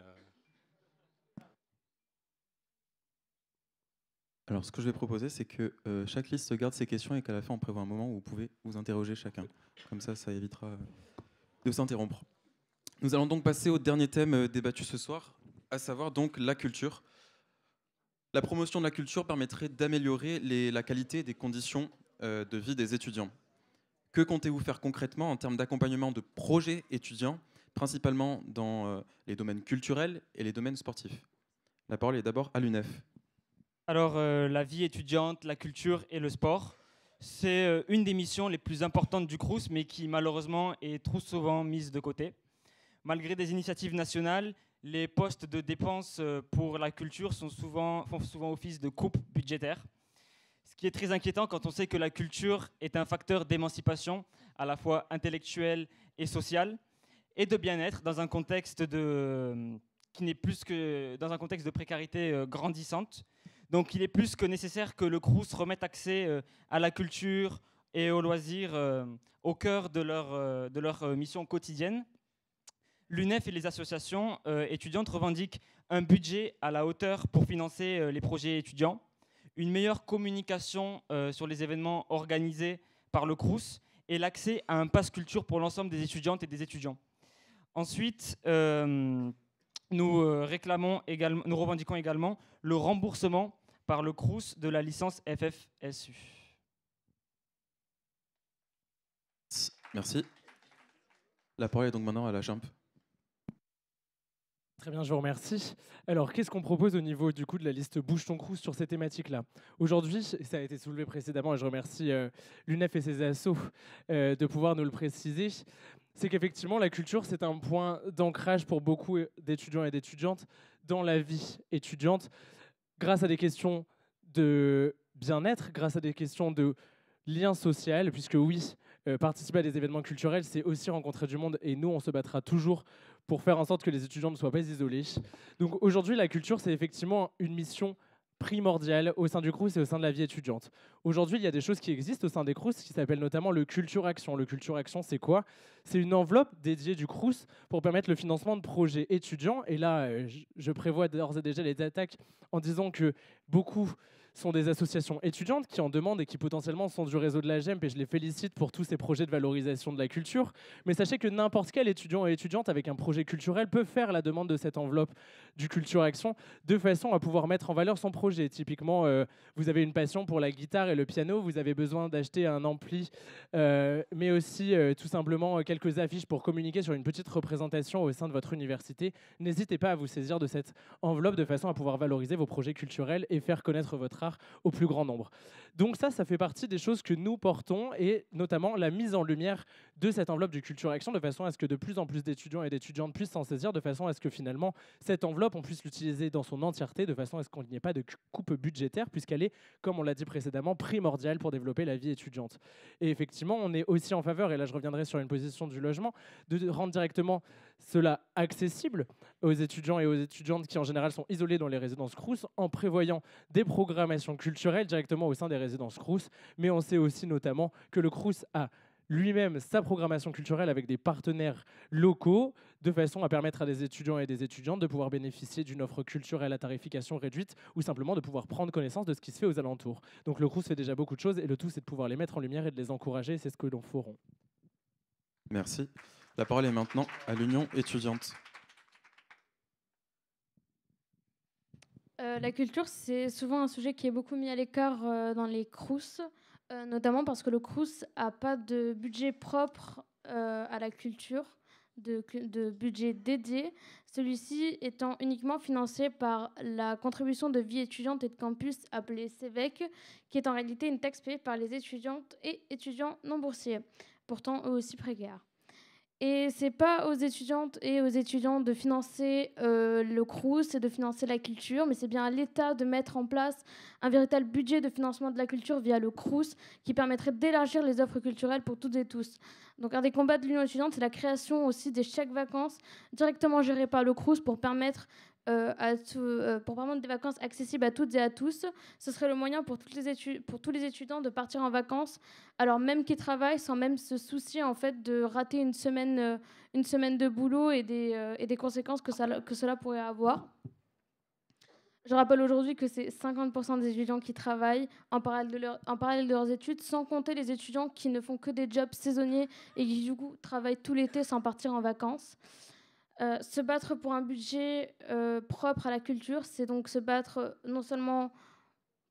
A: Alors, ce que je vais proposer, c'est que chaque liste garde ses questions et qu'à la fin, on prévoit un moment où vous pouvez vous interroger chacun. Comme ça évitera de s'interrompre. Nous allons donc passer au dernier thème débattu ce soir, à savoir donc la culture. La promotion de la culture permettrait d'améliorer la qualité des conditions de vie des étudiants. Que comptez-vous faire concrètement en termes d'accompagnement de projets étudiants, principalement dans les domaines culturels et les domaines sportifs ? La parole est d'abord à l'UNEF.
F: Alors, la vie étudiante, la culture et le sport, c'est une des missions les plus importantes du Crous, mais qui malheureusement est trop souvent mise de côté. Malgré des initiatives nationales, les postes de dépenses pour la culture font souvent office de coupe budgétaire. Ce qui est très inquiétant quand on sait que la culture est un facteur d'émancipation, à la fois intellectuelle et sociale, et de bien-être dans un contexte de précarité grandissante. Donc il est plus que nécessaire que le Crous remette accès à la culture et aux loisirs au cœur de leur mission quotidienne. L'UNEF et les associations étudiantes revendiquent un budget à la hauteur pour financer les projets étudiants, une meilleure communication sur les événements organisés par le Crous et l'accès à un pass culture pour l'ensemble des étudiantes et des étudiants. Ensuite, nous nous revendiquons également le remboursement par le Crous de la licence FFSU.
A: Merci. La parole est donc maintenant à la JIMP.
B: Très bien, je vous remercie. Alors, qu'est-ce qu'on propose au niveau du coup de la liste Bouge ton Crous sur ces thématiques-là? Aujourd'hui, ça a été soulevé précédemment et je remercie l'UNEF et ses assos de pouvoir nous le préciser. C'est qu'effectivement, la culture, c'est un point d'ancrage pour beaucoup d'étudiants et d'étudiantes dans la vie étudiante, grâce à des questions de bien-être, grâce à des questions de lien social, puisque oui, participer à des événements culturels, c'est aussi rencontrer du monde et nous, on se battra toujours pour faire en sorte que les étudiants ne soient pas isolés. Donc aujourd'hui, la culture, c'est effectivement une mission primordiale au sein du Crous et au sein de la vie étudiante. Aujourd'hui, il y a des choses qui existent au sein des Crous qui s'appellent notamment le Culture Action. Le Culture Action, c'est quoi? C'est une enveloppe dédiée du Crous pour permettre le financement de projets étudiants. Et là, je prévois d'ores et déjà les attaques en disant que beaucoup sont des associations étudiantes qui en demandent et qui potentiellement sont du réseau de la GEMP et je les félicite pour tous ces projets de valorisation de la culture. Mais sachez que n'importe quel étudiant et étudiante avec un projet culturel peut faire la demande de cette enveloppe du Culture Action de façon à pouvoir mettre en valeur son projet. Typiquement, vous avez une passion pour la guitare et le piano, vous avez besoin d'acheter un ampli, mais aussi tout simplement quelques affiches pour communiquer sur une petite représentation au sein de votre université. N'hésitez pas à vous saisir de cette enveloppe de façon à pouvoir valoriser vos projets culturels et faire connaître votre art au plus grand nombre. Donc ça fait partie des choses que nous portons et notamment la mise en lumière de cette enveloppe du Culture Action de façon à ce que de plus en plus d'étudiants et d'étudiantes puissent s'en saisir, de façon à ce que finalement cette enveloppe, on puisse l'utiliser dans son entièreté, de façon à ce qu'on n'y ait pas de coupe budgétaire puisqu'elle est, comme on l'a dit précédemment, primordiale pour développer la vie étudiante. Et effectivement, on est aussi en faveur, et là je reviendrai sur une position du logement, de rendre directement cela accessible aux étudiants et aux étudiantes qui en général sont isolés dans les résidences Crous en prévoyant des programmations culturelles directement au sein des résidences Crous. Mais on sait aussi notamment que le Crous a lui-même sa programmation culturelle avec des partenaires locaux de façon à permettre à des étudiants et des étudiantes de pouvoir bénéficier d'une offre culturelle à tarification réduite ou simplement de pouvoir prendre connaissance de ce qui se fait aux alentours. Donc le Crous fait déjà beaucoup de choses et le tout c'est de pouvoir les mettre en lumière et de les encourager, c'est ce que l'on fera.
A: Merci. La parole est maintenant à l'Union étudiante.
C: La culture, c'est souvent un sujet qui est beaucoup mis à l'écart dans les Crous, notamment parce que le Crous n'a pas de budget propre à la culture, de budget dédié, celui-ci étant uniquement financé par la contribution de vie étudiante et de campus appelée CEVEC, qui est en réalité une taxe payée par les étudiantes et étudiants non boursiers, pourtant eux aussi précaires. Et c'est pas aux étudiantes et aux étudiants de financer le Crous et de financer la culture, mais c'est bien à l'État de mettre en place un véritable budget de financement de la culture via le Crous qui permettrait d'élargir les offres culturelles pour toutes et tous. Donc un des combats de l'Union étudiante, c'est la création aussi des chèques vacances directement gérés par le Crous pour permettre des vacances accessibles à toutes et à tous. Ce serait le moyen pour tous les étudiants de partir en vacances, alors même qu'ils travaillent, sans même se soucier en fait de rater une semaine de boulot et des conséquences que cela pourrait avoir. Je rappelle aujourd'hui que c'est 50% des étudiants qui travaillent en parallèle de leurs études, sans compter les étudiants qui ne font que des jobs saisonniers et qui du coup travaillent tout l'été sans partir en vacances. Se battre pour un budget propre à la culture, c'est donc se battre non seulement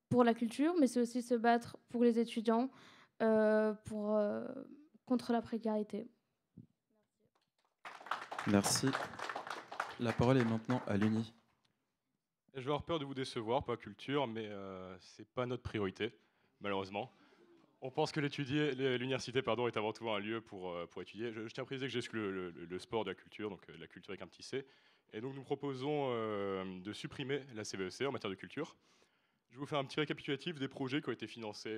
C: pour la culture, mais c'est aussi se battre pour les étudiants, contre la précarité.
A: Merci. La parole est maintenant à l'Uni.
D: Je vais avoir peur de vous décevoir, pas culture, mais c'est pas notre priorité, malheureusement. On pense que l'université est avant tout un lieu pour étudier. Je tiens à préciser que j'exclus le sport de la culture, donc la culture avec un petit C. Et donc nous proposons de supprimer la CVEC en matière de culture. Je vais vous faire un petit récapitulatif des projets qui ont été financés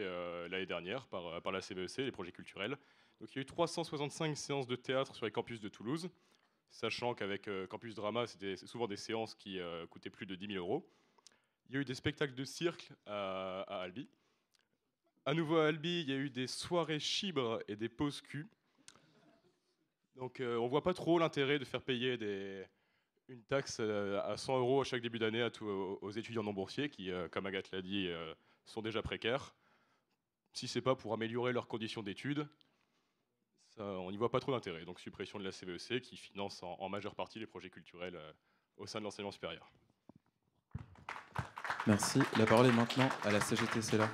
D: l'année dernière par la CVEC, les projets culturels. Donc il y a eu 365 séances de théâtre sur les campus de Toulouse, sachant qu'avec Campus Drama, c'était souvent des séances qui coûtaient plus de 10 000 €. Il y a eu des spectacles de cirque à Albi. À nouveau à Albi, il y a eu des soirées chibres et des pauses cul. Donc on ne voit pas trop l'intérêt de faire payer une taxe à 100 € à chaque début d'année aux étudiants non boursiers qui, comme Agathe l'a dit, sont déjà précaires. Si ce n'est pas pour améliorer leurs conditions d'études, on n'y voit pas trop d'intérêt. Donc suppression de la CVEC qui finance en majeure partie les projets culturels au sein de l'enseignement supérieur.
A: Merci. La parole est maintenant à la CGT CELA.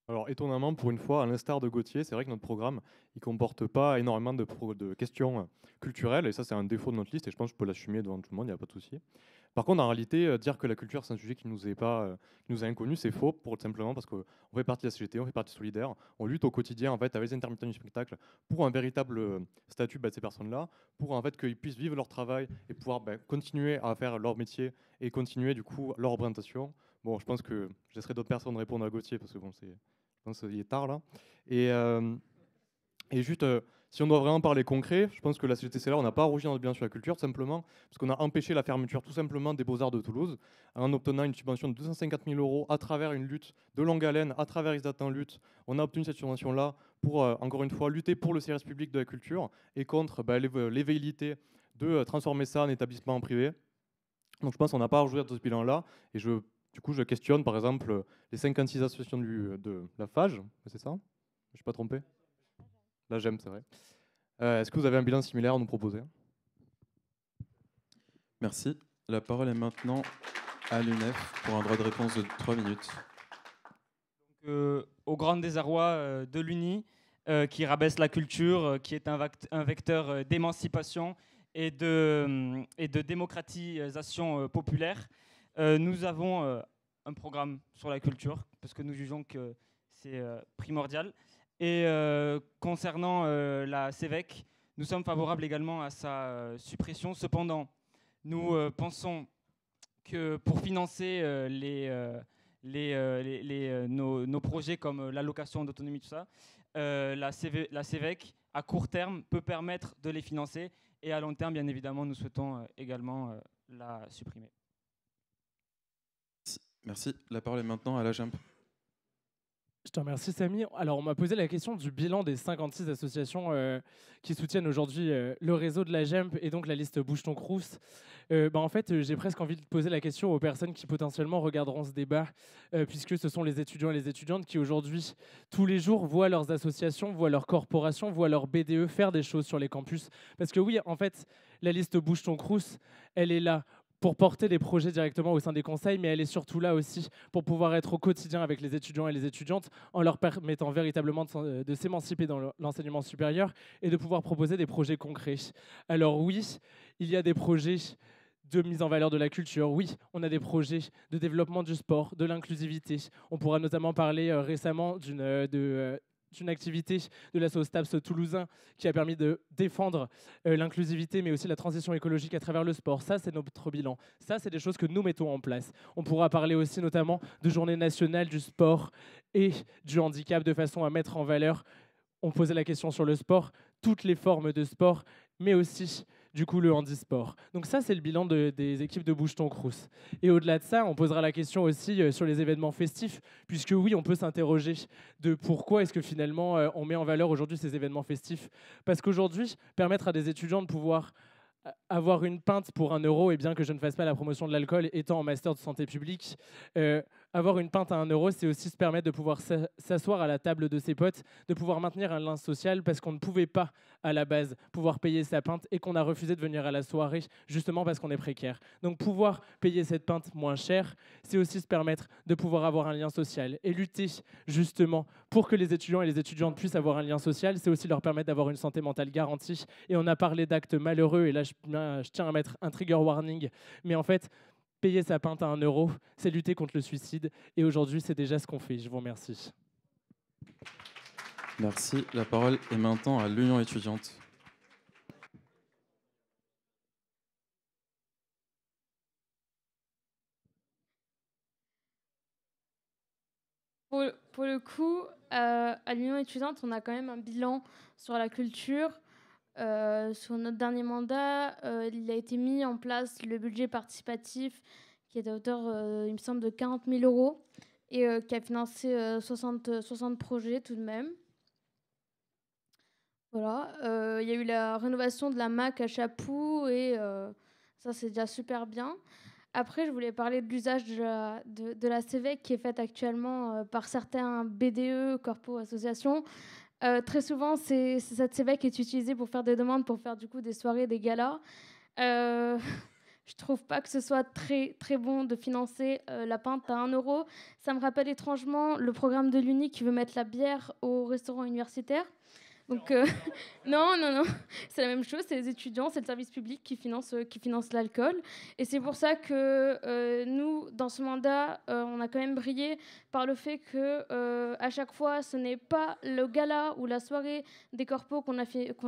E: Alors étonnamment, pour une fois, à l'instar de Gauthier, c'est vrai que notre programme, il comporte pas énormément de questions culturelles, et ça c'est un défaut de notre liste, et je pense que je peux l'assumer devant tout le monde, il n'y a pas de souci. Par contre, en réalité, dire que la culture c'est un sujet qui nous est inconnu, c'est faux, simplement parce qu'on fait partie de la CGT, on fait partie de Solidaire, on lutte au quotidien en fait avec les intermittents du spectacle pour un véritable statut de ces personnes-là, pour en fait qu'ils puissent vivre leur travail et pouvoir continuer à faire leur métier et continuer du coup leur représentation. Bon, je pense que je laisserai d'autres personnes répondre à Gauthier parce que bon, je pense qu'il est tard là. Et juste, si on doit vraiment parler concret, je pense que la CGT là, on n'a pas rougi dans le bilan sur la culture, tout simplement parce qu'on a empêché la fermeture tout simplement des Beaux-Arts de Toulouse en obtenant une subvention de 250 000 € à travers une lutte de longue haleine, à travers Isdata en lutte. On a obtenu cette subvention-là pour, encore une fois, lutter pour le service public de la culture et contre l'évéillité de transformer ça en établissement privé. Donc je pense qu'on n'a pas à rougir de ce bilan-là. Et du coup, je questionne par exemple les 56 associations de la FAGE, c'est ça? Je ne suis pas trompé? Là, j'aime, c'est vrai. Est-ce que vous avez un bilan similaire à nous proposer?
A: Merci. La parole est maintenant à l'UNEF pour un droit de réponse de 3 minutes.
F: Donc, au grand désarroi de l'UNI, qui rabaisse la culture, qui est un vecteur d'émancipation et de démocratisation populaire, nous avons un programme sur la culture, parce que nous jugeons que c'est primordial. Et concernant la CEVEC, nous sommes favorables également à sa suppression. Cependant, nous pensons que pour financer nos projets comme l'allocation d'autonomie, tout ça, la CEVEC, à court terme, peut permettre de les financer. Et à long terme, bien évidemment, nous souhaitons également la supprimer.
A: Merci. La parole est maintenant à la JEMP.
B: Je te remercie, Samy. Alors, on m'a posé la question du bilan des 56 associations qui soutiennent aujourd'hui le réseau de la JEMP et donc la liste Bouge ton Crous. En fait, j'ai presque envie de poser la question aux personnes qui potentiellement regarderont ce débat, puisque ce sont les étudiants et les étudiantes qui aujourd'hui, tous les jours, voient leurs associations, voient leurs corporations, voient leurs BDE faire des choses sur les campus. Parce que oui, en fait, la liste Bouge ton Crous, elle est là pour porter des projets directement au sein des conseils, mais elle est surtout là aussi pour pouvoir être au quotidien avec les étudiants et les étudiantes en leur permettant véritablement de s'émanciper dans l'enseignement supérieur et de pouvoir proposer des projets concrets. Alors oui, il y a des projets de mise en valeur de la culture. Oui, on a des projets de développement du sport, de l'inclusivité. On pourra notamment parler récemment d'une activité de l'asso STAPS toulousain qui a permis de défendre l'inclusivité, mais aussi la transition écologique à travers le sport. Ça, c'est notre bilan. Ça, c'est des choses que nous mettons en place. On pourra parler aussi notamment de journée nationale du sport et du handicap de façon à mettre en valeur, on posait la question sur le sport, toutes les formes de sport, mais aussi du coup le handisport. Donc ça, c'est le bilan des équipes de Bouge ton Crous. Et au-delà de ça, on posera la question aussi sur les événements festifs, puisque oui, on peut s'interroger de pourquoi est-ce que finalement on met en valeur aujourd'hui ces événements festifs. Parce qu'aujourd'hui, permettre à des étudiants de pouvoir avoir une pinte pour 1 €, et bien que je ne fasse pas la promotion de l'alcool étant en master de santé publique, avoir une pinte à 1 €, c'est aussi se permettre de pouvoir s'asseoir à la table de ses potes, de pouvoir maintenir un lien social parce qu'on ne pouvait pas à la base pouvoir payer sa pinte et qu'on a refusé de venir à la soirée justement parce qu'on est précaire. Donc pouvoir payer cette pinte moins chère, c'est aussi se permettre de pouvoir avoir un lien social et lutter justement pour que les étudiants et les étudiantes puissent avoir un lien social, c'est aussi leur permettre d'avoir une santé mentale garantie. Et on a parlé d'actes malheureux et là je tiens à mettre un trigger warning, mais en fait, payer sa pinte à 1 €, c'est lutter contre le suicide. Et aujourd'hui, c'est déjà ce qu'on fait. Je vous remercie.
A: Merci. La parole est maintenant à l'Union étudiante.
C: Pour le coup, à l'Union étudiante, on a quand même un bilan sur la culture. Sur notre dernier mandat, il a été mis en place le budget participatif qui est à hauteur, il me semble, de 40 000 € et qui a financé 60 projets tout de même. Voilà. Il y a eu la rénovation de la MAC à Chapoux et ça, c'est déjà super bien. Après, je voulais parler de l'usage de la CEVEC qui est faite actuellement par certains BDE, corpos, associations, Très souvent, cette CEVA qui est utilisée pour faire des demandes, pour faire du coup des soirées, des galas. Je trouve pas que ce soit très, très bon de financer la pinte à 1 euro. Ça me rappelle étrangement le programme de l'Uni qui veut mettre la bière au restaurant universitaire. Donc, non, non, non, c'est la même chose, c'est les étudiants, c'est le service public qui finance l'alcool. Et c'est pour ça que nous, dans ce mandat, on a quand même brillé par le fait que à chaque fois, ce n'est pas le gala ou la soirée des corpos qu'on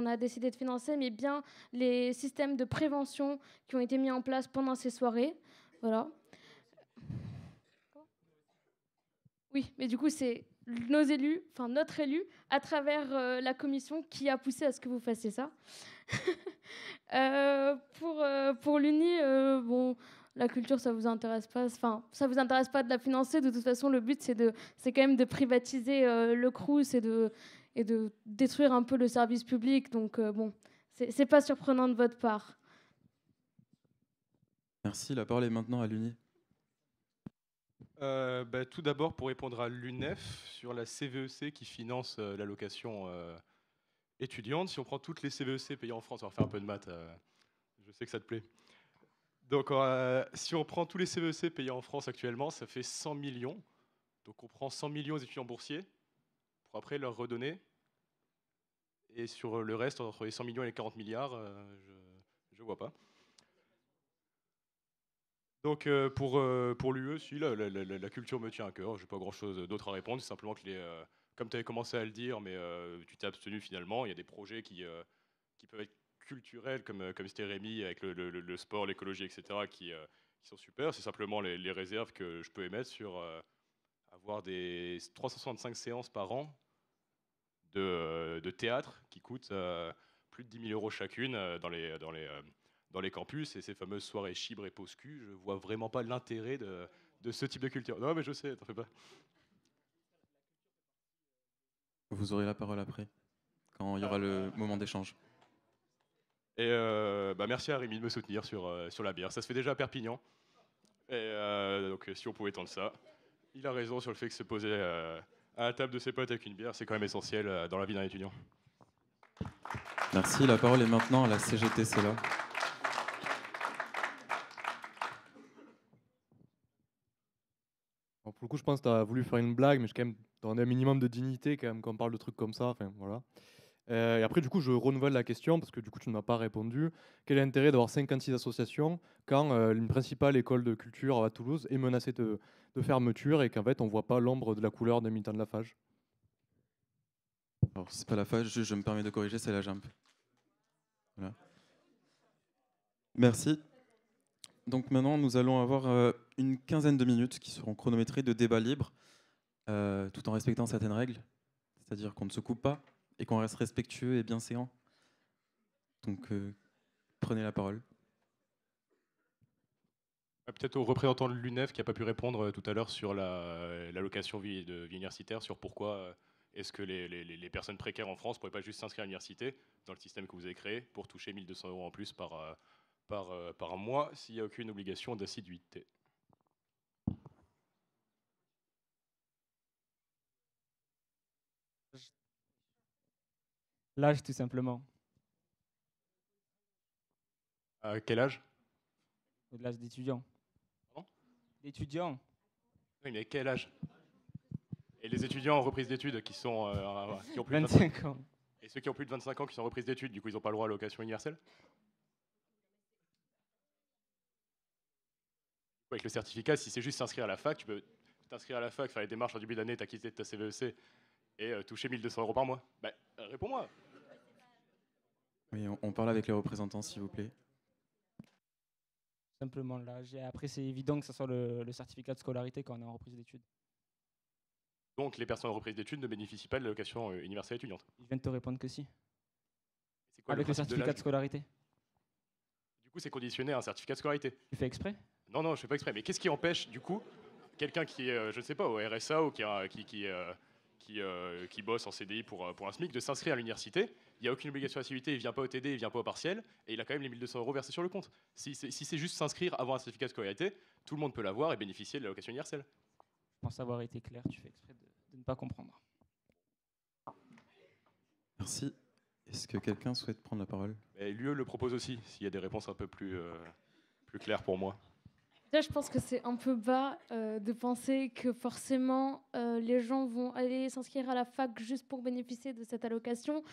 C: a décidé de financer, mais bien les systèmes de prévention qui ont été mis en place pendant ces soirées. Voilà. Oui, mais du coup, c'est nos élus, enfin notre élu, à travers la commission, qui a poussé à ce que vous fassiez ça. Pour l'Uni, bon, la culture, ça vous intéresse pas. Enfin, ça vous intéresse pas de la financer. De toute façon, le but, c'est quand même de privatiser le Crous et de détruire un peu le service public. Donc, bon, c'est pas surprenant de votre part.
A: Merci. La parole est maintenant à l'Uni.
D: Tout d'abord, pour répondre à l'UNEF sur la CVEC qui finance l'allocation étudiante, si on prend toutes les CVEC payées en France, on va faire un peu de maths, je sais que ça te plaît. Donc, si on prend tous les CVEC payés en France actuellement, ça fait 100 millions. Donc, on prend 100 millions aux étudiants boursiers pour après leur redonner. Et sur le reste, entre les 100 millions et les 40 milliards, je vois pas. Donc pour l'UE, si, la culture me tient à cœur. Je n'ai pas grand-chose d'autre à répondre. C'est simplement que, comme tu avais commencé à le dire, mais tu t'es abstenu finalement, il y a des projets qui peuvent être culturels, comme c'était Rémi, avec le sport, l'écologie, etc., qui sont super. C'est simplement les réserves que je peux émettre sur avoir des 365 séances par an de théâtre qui coûtent plus de 10 000 € chacune dans les campus, et ces fameuses soirées chibre et pause cul, je vois vraiment pas l'intérêt de ce type de culture. Non, mais je sais, t'en fais pas.
A: Vous aurez la parole après, quand il y aura le moment d'échange.
D: Et merci à Rémi de me soutenir sur la bière. Ça se fait déjà à Perpignan. Et donc si on pouvait tendre ça. Il a raison sur le fait que se poser à la table de ses potes avec une bière, c'est quand même essentiel dans la vie d'un étudiant.
A: Merci. La parole est maintenant à la CGT CELA.
E: Bon, pour le coup, je pense que tu as voulu faire une blague, mais je quand même donner un minimum de dignité quand même quand on parle de trucs comme ça. Enfin, voilà. Et après, du coup, je renouvelle la question parce que du coup, tu ne m'as pas répondu. Quel est l'intérêt d'avoir 56 associations quand une principale école de culture à Toulouse est menacée de fermeture et qu'en fait, on ne voit pas l'ombre de la couleur des militants de la FAGE?
A: Alors, c'est pas la FAGE, je me permets de corriger, c'est la JAMP. Voilà. Merci. Donc maintenant, nous allons avoir une quinzaine de minutes qui seront chronométrées de débat libre, tout en respectant certaines règles, c'est-à-dire qu'on ne se coupe pas et qu'on reste respectueux et bienséant. Donc, prenez la parole.
D: Peut-être au représentant de l'UNEF qui n'a pas pu répondre tout à l'heure sur l'allocation de vie universitaire, sur pourquoi est-ce que les personnes précaires en France ne pourraient pas juste s'inscrire à l'université dans le système que vous avez créé pour toucher 1 200 € en plus par mois s'il n'y a aucune obligation d'assiduité.
F: L'âge, tout simplement.
D: À quel âge?
F: L'âge d'étudiant.
D: Pardon?
F: D'étudiant.
D: Oui, mais quel âge? Et les étudiants en reprise d'études qui ont plus de
F: 25 ans.
D: Et ceux qui ont plus de 25 ans qui sont en reprise d'études, du coup, ils n'ont pas le droit à l'allocation universelle? Avec le certificat, si c'est juste s'inscrire à la fac, tu peux t'inscrire à la fac, faire les démarches en début d'année, t'acquitter de ta CVEC et toucher 1 200 € par mois. Bah, réponds-moi.
A: Oui, on parle avec les représentants, s'il vous plaît.
F: Simplement l'âge. Et après, c'est évident que ce soit le certificat de scolarité quand on est en reprise d'études.
D: Donc les personnes en reprise d'études ne bénéficient pas de l'allocation universelle étudiante.
F: Je viens de te répondre que si.
D: C'est quoi
F: Avec le certificat de scolarité.
D: Du coup, c'est conditionné à un certificat de scolarité.
F: Tu fais exprès?
D: Non, non, je fais pas exprès. Mais qu'est-ce qui empêche, du coup, quelqu'un qui est, je ne sais pas, au RSA ou qui bosse en CDI pour un SMIC de s'inscrire à l'université? Il n'y a aucune obligation d'assiduité, il ne vient pas au TD, il ne vient pas au partiel, et il a quand même les 1 200 € versés sur le compte. Si c'est juste s'inscrire avant un certificat de scolarité, tout le monde peut l'avoir et bénéficier de l'allocation universelle.
F: Je pense avoir été clair, tu fais exprès de ne pas comprendre.
A: Merci. Est-ce que quelqu'un souhaite prendre la parole?
D: Et l'UE le propose aussi, s'il y a des réponses un peu plus claires pour moi.
C: Déjà, je pense que c'est un peu bas de penser que forcément les gens vont aller s'inscrire à la fac juste pour bénéficier de cette allocation.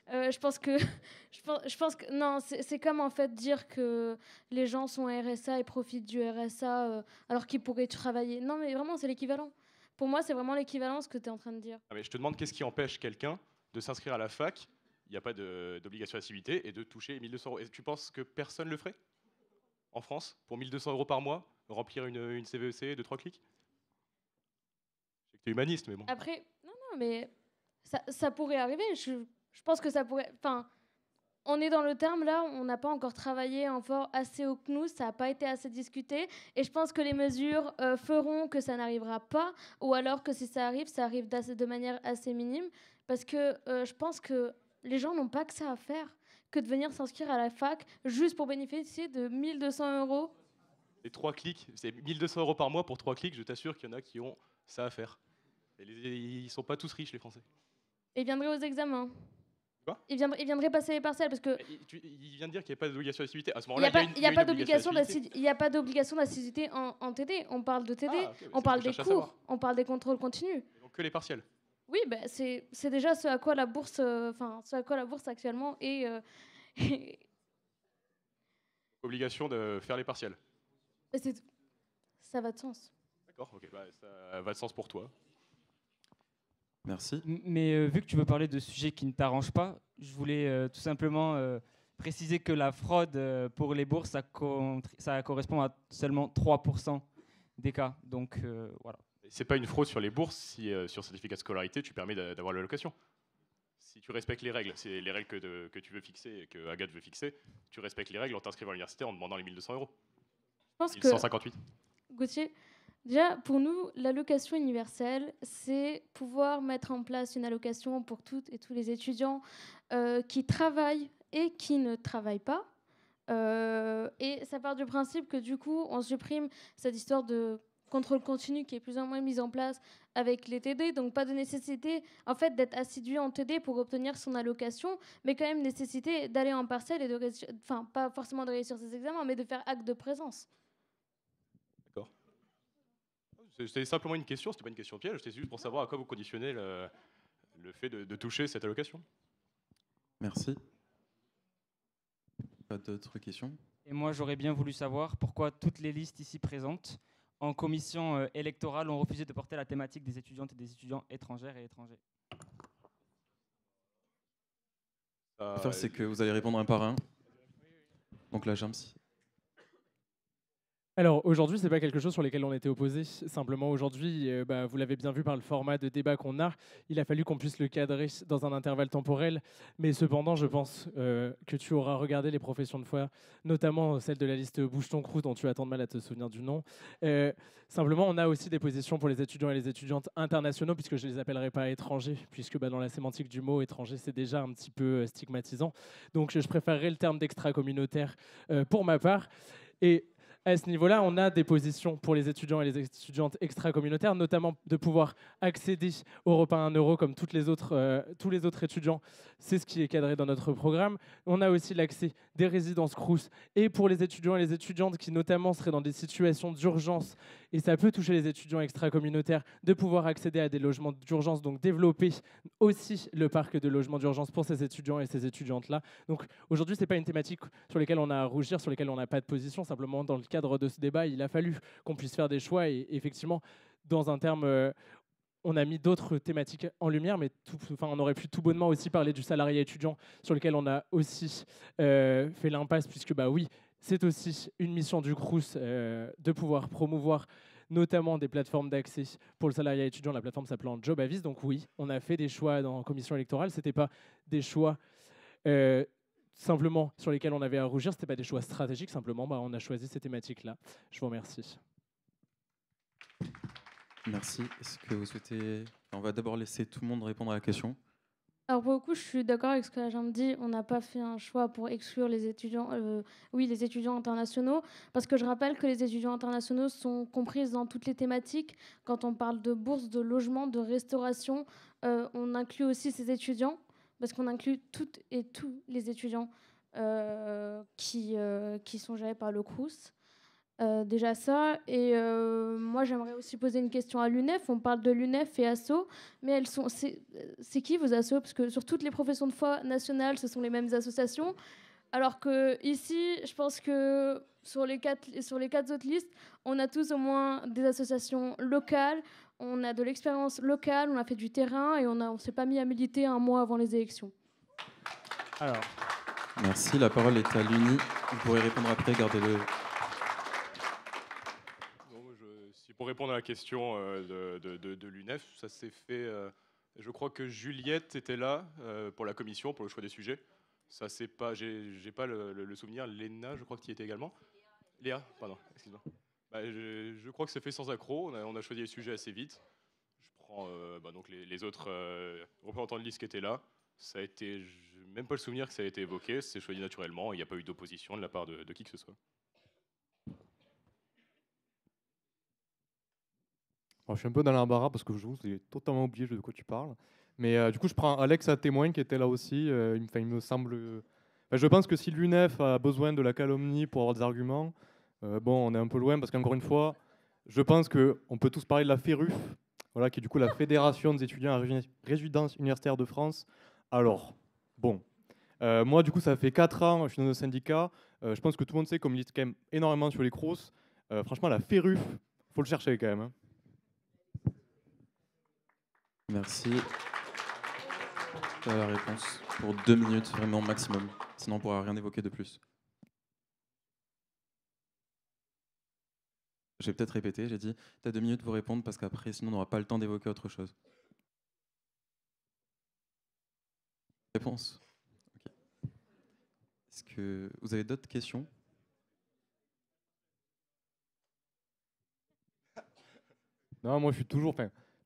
C: Je pense que, non, c'est comme en fait dire que les gens sont RSA et profitent du RSA alors qu'ils pourraient travailler. Non, mais vraiment, c'est l'équivalent. Pour moi, c'est vraiment l'équivalent ce que tu es en train de dire.
D: Ah, mais je te demande qu'est-ce qui empêche quelqu'un de s'inscrire à la fac, il n'y a pas d'obligation d'activité, et de toucher 1200 euros. Et tu penses que personne le ferait en France pour 1200 euros par mois, remplir une CVEC de 3 clics? Je sais que tu es humaniste, mais bon.
C: Après, non, mais ça pourrait arriver. Je pense que ça pourrait. Enfin, on est dans le terme là, on n'a pas encore travaillé encore assez au CNUS, ça n'a pas été assez discuté. Et je pense que les mesures feront que ça n'arrivera pas, ou alors que si ça arrive de manière assez minime. Parce que je pense que les gens n'ont pas que ça à faire que de venir s'inscrire à la fac juste pour bénéficier de 1200 euros.
D: Les 3 clics, c'est 1200 euros par mois pour 3 clics, je t'assure qu'il y en a qui ont ça à faire. Et ils sont pas tous riches, les Français.
C: Et ils viendraient aux examens.
D: Quoi?
C: Ils viendraient passer les partiels parce que
D: Il vient de dire qu'il n'y a pas d'obligation d'activité. À ce
C: il
D: moment-là,
C: n'y a pas d'obligation
D: d'activité.
C: il y a pas d'obligation d'assiduité en TD. On parle de TD,
D: Ah, ok,
C: on
D: c'est
C: parle
D: ce que
C: des
D: je cherche à
C: cours,
D: savoir.
C: on parle des contrôles continus.
D: Donc que les partiels.
C: Oui, ben c'est déjà ce à quoi la bourse, ce à quoi la bourse actuellement est.
D: Obligation de faire les partiels.
C: Ça va de sens.
D: D'accord, ok, bah, ça va de sens pour toi.
A: Merci.
F: Mais vu que tu veux parler de sujets qui ne t'arrangent pas, je voulais tout simplement préciser que la fraude pour les bourses, ça correspond à seulement 3% des cas. Donc voilà.
D: C'est pas une fraude sur les bourses si sur certificat de scolarité tu permets d'avoir l'allocation. Si tu respectes les règles, c'est les règles que tu veux fixer et que Agathe veut fixer, tu respectes les règles en t'inscrivant à l'université en demandant les 1200 euros.
C: Je pense que
D: 1158.
C: Gauthier, déjà pour nous, l'allocation universelle, c'est pouvoir mettre en place une allocation pour toutes et tous les étudiants qui travaillent et qui ne travaillent pas. Et ça part du principe que du coup, on supprime cette histoire de contrôle continu qui est plus ou moins mise en place avec les TD, donc pas de nécessité en fait d'être assidu en TD pour obtenir son allocation, mais quand même nécessité d'aller en partiel et de réussir, enfin pas forcément de réussir ses examens, mais de faire acte de présence.
D: D'accord. C'était simplement une question, c'était pas une question piège, c'était juste pour savoir à quoi vous conditionnez le fait de toucher cette allocation.
A: Merci. Pas d'autres questions?
F: Et moi, j'aurais bien voulu savoir pourquoi toutes les listes ici présentes en commission électorale ont refusé de porter la thématique des étudiantes et des étudiants étrangères et étrangers.
A: Ce qu'on va faire, c'est que vous allez répondre un par un. Donc là, James.
B: Alors aujourd'hui, c'est pas quelque chose sur lequel on était opposé. Simplement aujourd'hui, vous l'avez bien vu par le format de débat qu'on a, il a fallu qu'on puisse le cadrer dans un intervalle temporel. Mais cependant, je pense que tu auras regardé les professions de foi, notamment celle de la liste Bouche-ton-Crous dont tu as tant de mal à te souvenir du nom. Simplement, on a aussi des positions pour les étudiants et les étudiantes internationaux, puisque je ne les appellerai pas étrangers, puisque dans la sémantique du mot étranger, c'est déjà un petit peu stigmatisant. Donc je préférerais le terme d'extra-communautaire pour ma part. Et à ce niveau-là, on a des positions pour les étudiants et les étudiantes extra-communautaires, notamment de pouvoir accéder au repas à 1 euro comme tous les autres étudiants. C'est ce qui est cadré dans notre programme. On a aussi l'accès des résidences Crous et pour les étudiants et les étudiantes qui notamment seraient dans des situations d'urgence, et ça peut toucher les étudiants extra-communautaires, de pouvoir accéder à des logements d'urgence, donc développer aussi le parc de logements d'urgence pour ces étudiants et ces étudiantes-là. Donc aujourd'hui, ce n'est pas une thématique sur laquelle on a à rougir, sur laquelle on n'a pas de position. Simplement, dans le cadre de ce débat, il a fallu qu'on puisse faire des choix et effectivement, dans un terme, on a mis d'autres thématiques en lumière, mais on aurait pu tout bonnement aussi parler du salariat étudiant sur lequel on a aussi fait l'impasse, puisque oui, c'est aussi une mission du Crous de pouvoir promouvoir notamment des plateformes d'accès pour le salariat étudiant, la plateforme s'appelant Job Avis. Donc oui, on a fait des choix dans la commission électorale, ce n'était pas des choix simplement sur lesquels on avait à rougir, ce n'était pas des choix stratégiques, simplement on a choisi ces thématiques-là. Je vous remercie.
A: Merci. Est-ce que vous souhaitez... On va d'abord laisser tout le monde répondre à la question.
C: Alors pour le coup, je suis d'accord avec ce que Jean me dit. On n'a pas fait un choix pour exclure les étudiants, les étudiants internationaux, parce que je rappelle que les étudiants internationaux sont compris dans toutes les thématiques. Quand on parle de bourse, de logement, de restauration, on inclut aussi ces étudiants. parce qu'on inclut toutes et tous les étudiants qui sont gérés par le Crous. Déjà ça, et moi j'aimerais aussi poser une question à l'UNEF. On parle de l'UNEF et ASSO, mais c'est qui vos ASSO? Parce que sur toutes les professions de foi nationales, ce sont les mêmes associations, alors que ici, je pense que sur les quatre autres listes, on a tous au moins des associations locales, on a de l'expérience locale, on a fait du terrain, et on s'est pas mis à militer un mois avant les élections.
B: Alors,
A: Merci, la parole est à l'UNI. Vous pourrez répondre après, gardez-le.
D: Pour répondre à la question de l'UNEF, ça s'est fait. Je crois que Juliette était là pour la commission, pour le choix des sujets. Ça c'est pas. J'ai pas le souvenir. Léna, je crois que tu y étais également. Léa, pardon, excuse-moi. Je crois que c'est fait sans accroc. On a choisi les sujets assez vite. Je prends donc les autres représentants de liste qui étaient là. Ça a été. J'ai même pas le souvenir que ça a été évoqué. C'est choisi naturellement. Il n'y a pas eu d'opposition de la part de qui que ce soit.
E: Alors, je suis un peu dans l'embarras parce que je vous ai totalement oublié de quoi tu parles. Mais du coup, je prends Alex à témoin qui était là aussi. Il me semble. Je pense que si l'UNEF a besoin de la calomnie pour avoir des arguments, bon, on est un peu loin parce qu'encore une fois, je pense qu'on peut tous parler de la FERUF, voilà, qui est du coup la Fédération des étudiants à résidence universitaire de France. Alors, bon, moi, du coup, ça fait 4 ans, je suis dans un syndicat. Je pense que tout le monde sait qu'on milite quand même énormément sur les Crous. Franchement, la FERUF, faut le chercher quand même. Hein.
A: Merci. La réponse pour 2 minutes, vraiment maximum. Sinon, on ne pourra rien évoquer de plus. J'ai peut-être répété, j'ai dit, tu as 2 minutes pour répondre parce qu'après, sinon, on n'aura pas le temps d'évoquer autre chose. Réponse. Okay. Est-ce que vous avez d'autres questions?
E: Non, moi, je suis toujours...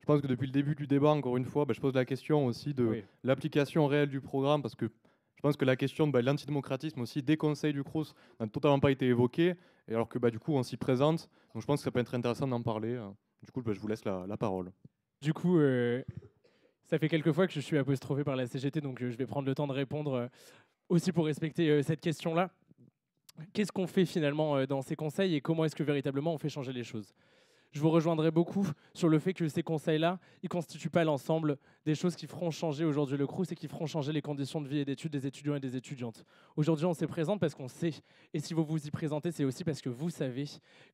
E: Je pense que depuis le début du débat, encore une fois, je pose la question aussi de l'application réelle du programme, parce que je pense que la question de l'antidémocratisme aussi des conseils du Crous n'a totalement pas été évoquée, et alors que du coup on s'y présente, donc je pense que ça peut être intéressant d'en parler. Du coup, je vous laisse la parole.
B: Du coup, ça fait quelques fois que je suis apostrophé par la CGT, donc je vais prendre le temps de répondre aussi pour respecter cette question-là. Qu'est-ce qu'on fait finalement dans ces conseils et comment est-ce que véritablement on fait changer les choses? Je vous rejoindrai beaucoup sur le fait que ces conseils-là, ils ne constituent pas l'ensemble des choses qui feront changer aujourd'hui le Crous et qui feront changer les conditions de vie et d'études des étudiants et des étudiantes. Aujourd'hui, on s'y présente parce qu'on sait, et si vous vous y présentez, c'est aussi parce que vous savez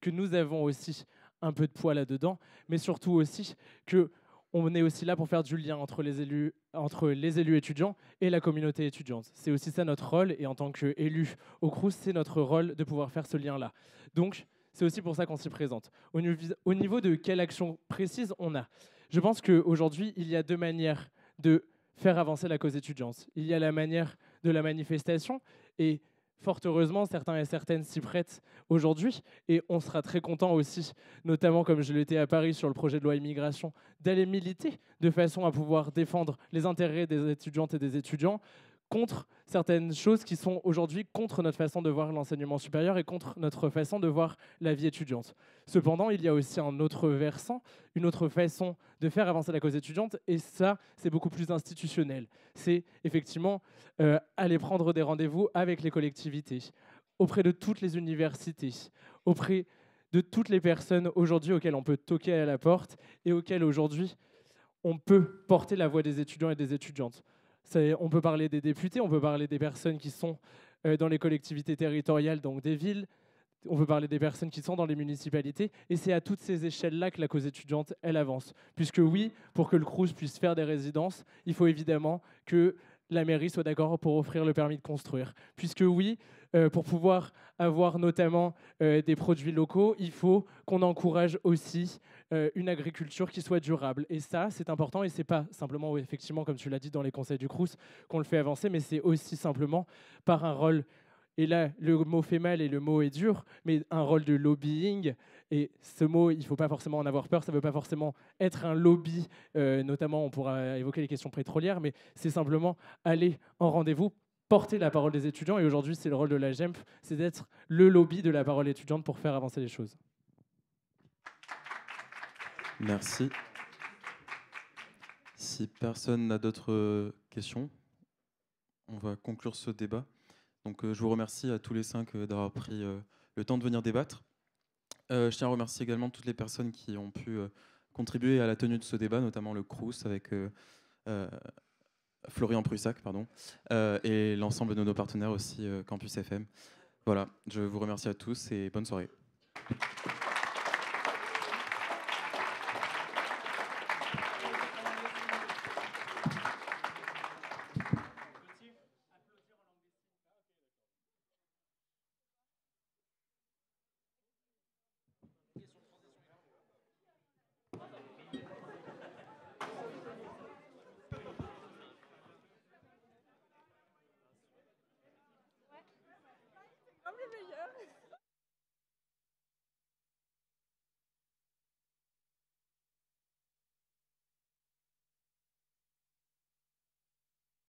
B: que nous avons aussi un peu de poids là-dedans, mais surtout aussi qu'on est aussi là pour faire du lien entre les élus étudiants et la communauté étudiante. C'est aussi ça notre rôle, et en tant qu'élus au Crous, c'est notre rôle de pouvoir faire ce lien-là. Donc, c'est aussi pour ça qu'on s'y présente. Au niveau de quelle action précise on a, je pense qu'aujourd'hui, il y a 2 manières de faire avancer la cause étudiante. Il y a la manière de la manifestation, et fort heureusement, certains et certaines s'y prêtent aujourd'hui, et on sera très content aussi, notamment comme je l'étais à Paris sur le projet de loi immigration, d'aller militer de façon à pouvoir défendre les intérêts des étudiantes et des étudiants contre certaines choses qui sont aujourd'hui contre notre façon de voir l'enseignement supérieur et contre notre façon de voir la vie étudiante. Cependant, il y a aussi un autre versant, une autre façon de faire avancer la cause étudiante, et ça, c'est beaucoup plus institutionnel. C'est effectivement aller prendre des rendez-vous avec les collectivités, auprès de toutes les universités, auprès de toutes les personnes aujourd'hui auxquelles on peut toquer à la porte et auxquelles aujourd'hui on peut porter la voix des étudiants et des étudiantes. On peut parler des députés, on peut parler des personnes qui sont dans les collectivités territoriales, donc des villes, on peut parler des personnes qui sont dans les municipalités, et c'est à toutes ces échelles-là que la cause étudiante, elle avance. Puisque oui, pour que le Crous puisse faire des résidences, il faut évidemment que la mairie soit d'accord pour offrir le permis de construire. Puisque oui, pour pouvoir avoir notamment des produits locaux, il faut qu'on encourage aussi une agriculture qui soit durable. Et ça, c'est important, et c'est pas simplement, effectivement, comme tu l'as dit dans les conseils du Crous, qu'on le fait avancer, mais c'est aussi simplement par un rôle, et là, le mot fait mal et le mot est dur, mais un rôle de lobbying. Et ce mot, il ne faut pas forcément en avoir peur, ça ne veut pas forcément être un lobby, notamment on pourra évoquer les questions pétrolières, mais c'est simplement aller en rendez-vous, porter la parole des étudiants, et aujourd'hui c'est le rôle de la GEMP, c'est d'être le lobby de la parole étudiante pour faire avancer les choses.
A: Merci. Si personne n'a d'autres questions, on va conclure ce débat. Donc, je vous remercie à tous les 5 d'avoir pris le temps de venir débattre. Je tiens à remercier également toutes les personnes qui ont pu contribuer à la tenue de ce débat, notamment le Crous avec Florian Prussac, et l'ensemble de nos partenaires aussi, Campus FM. Voilà, je vous remercie à tous et bonne soirée.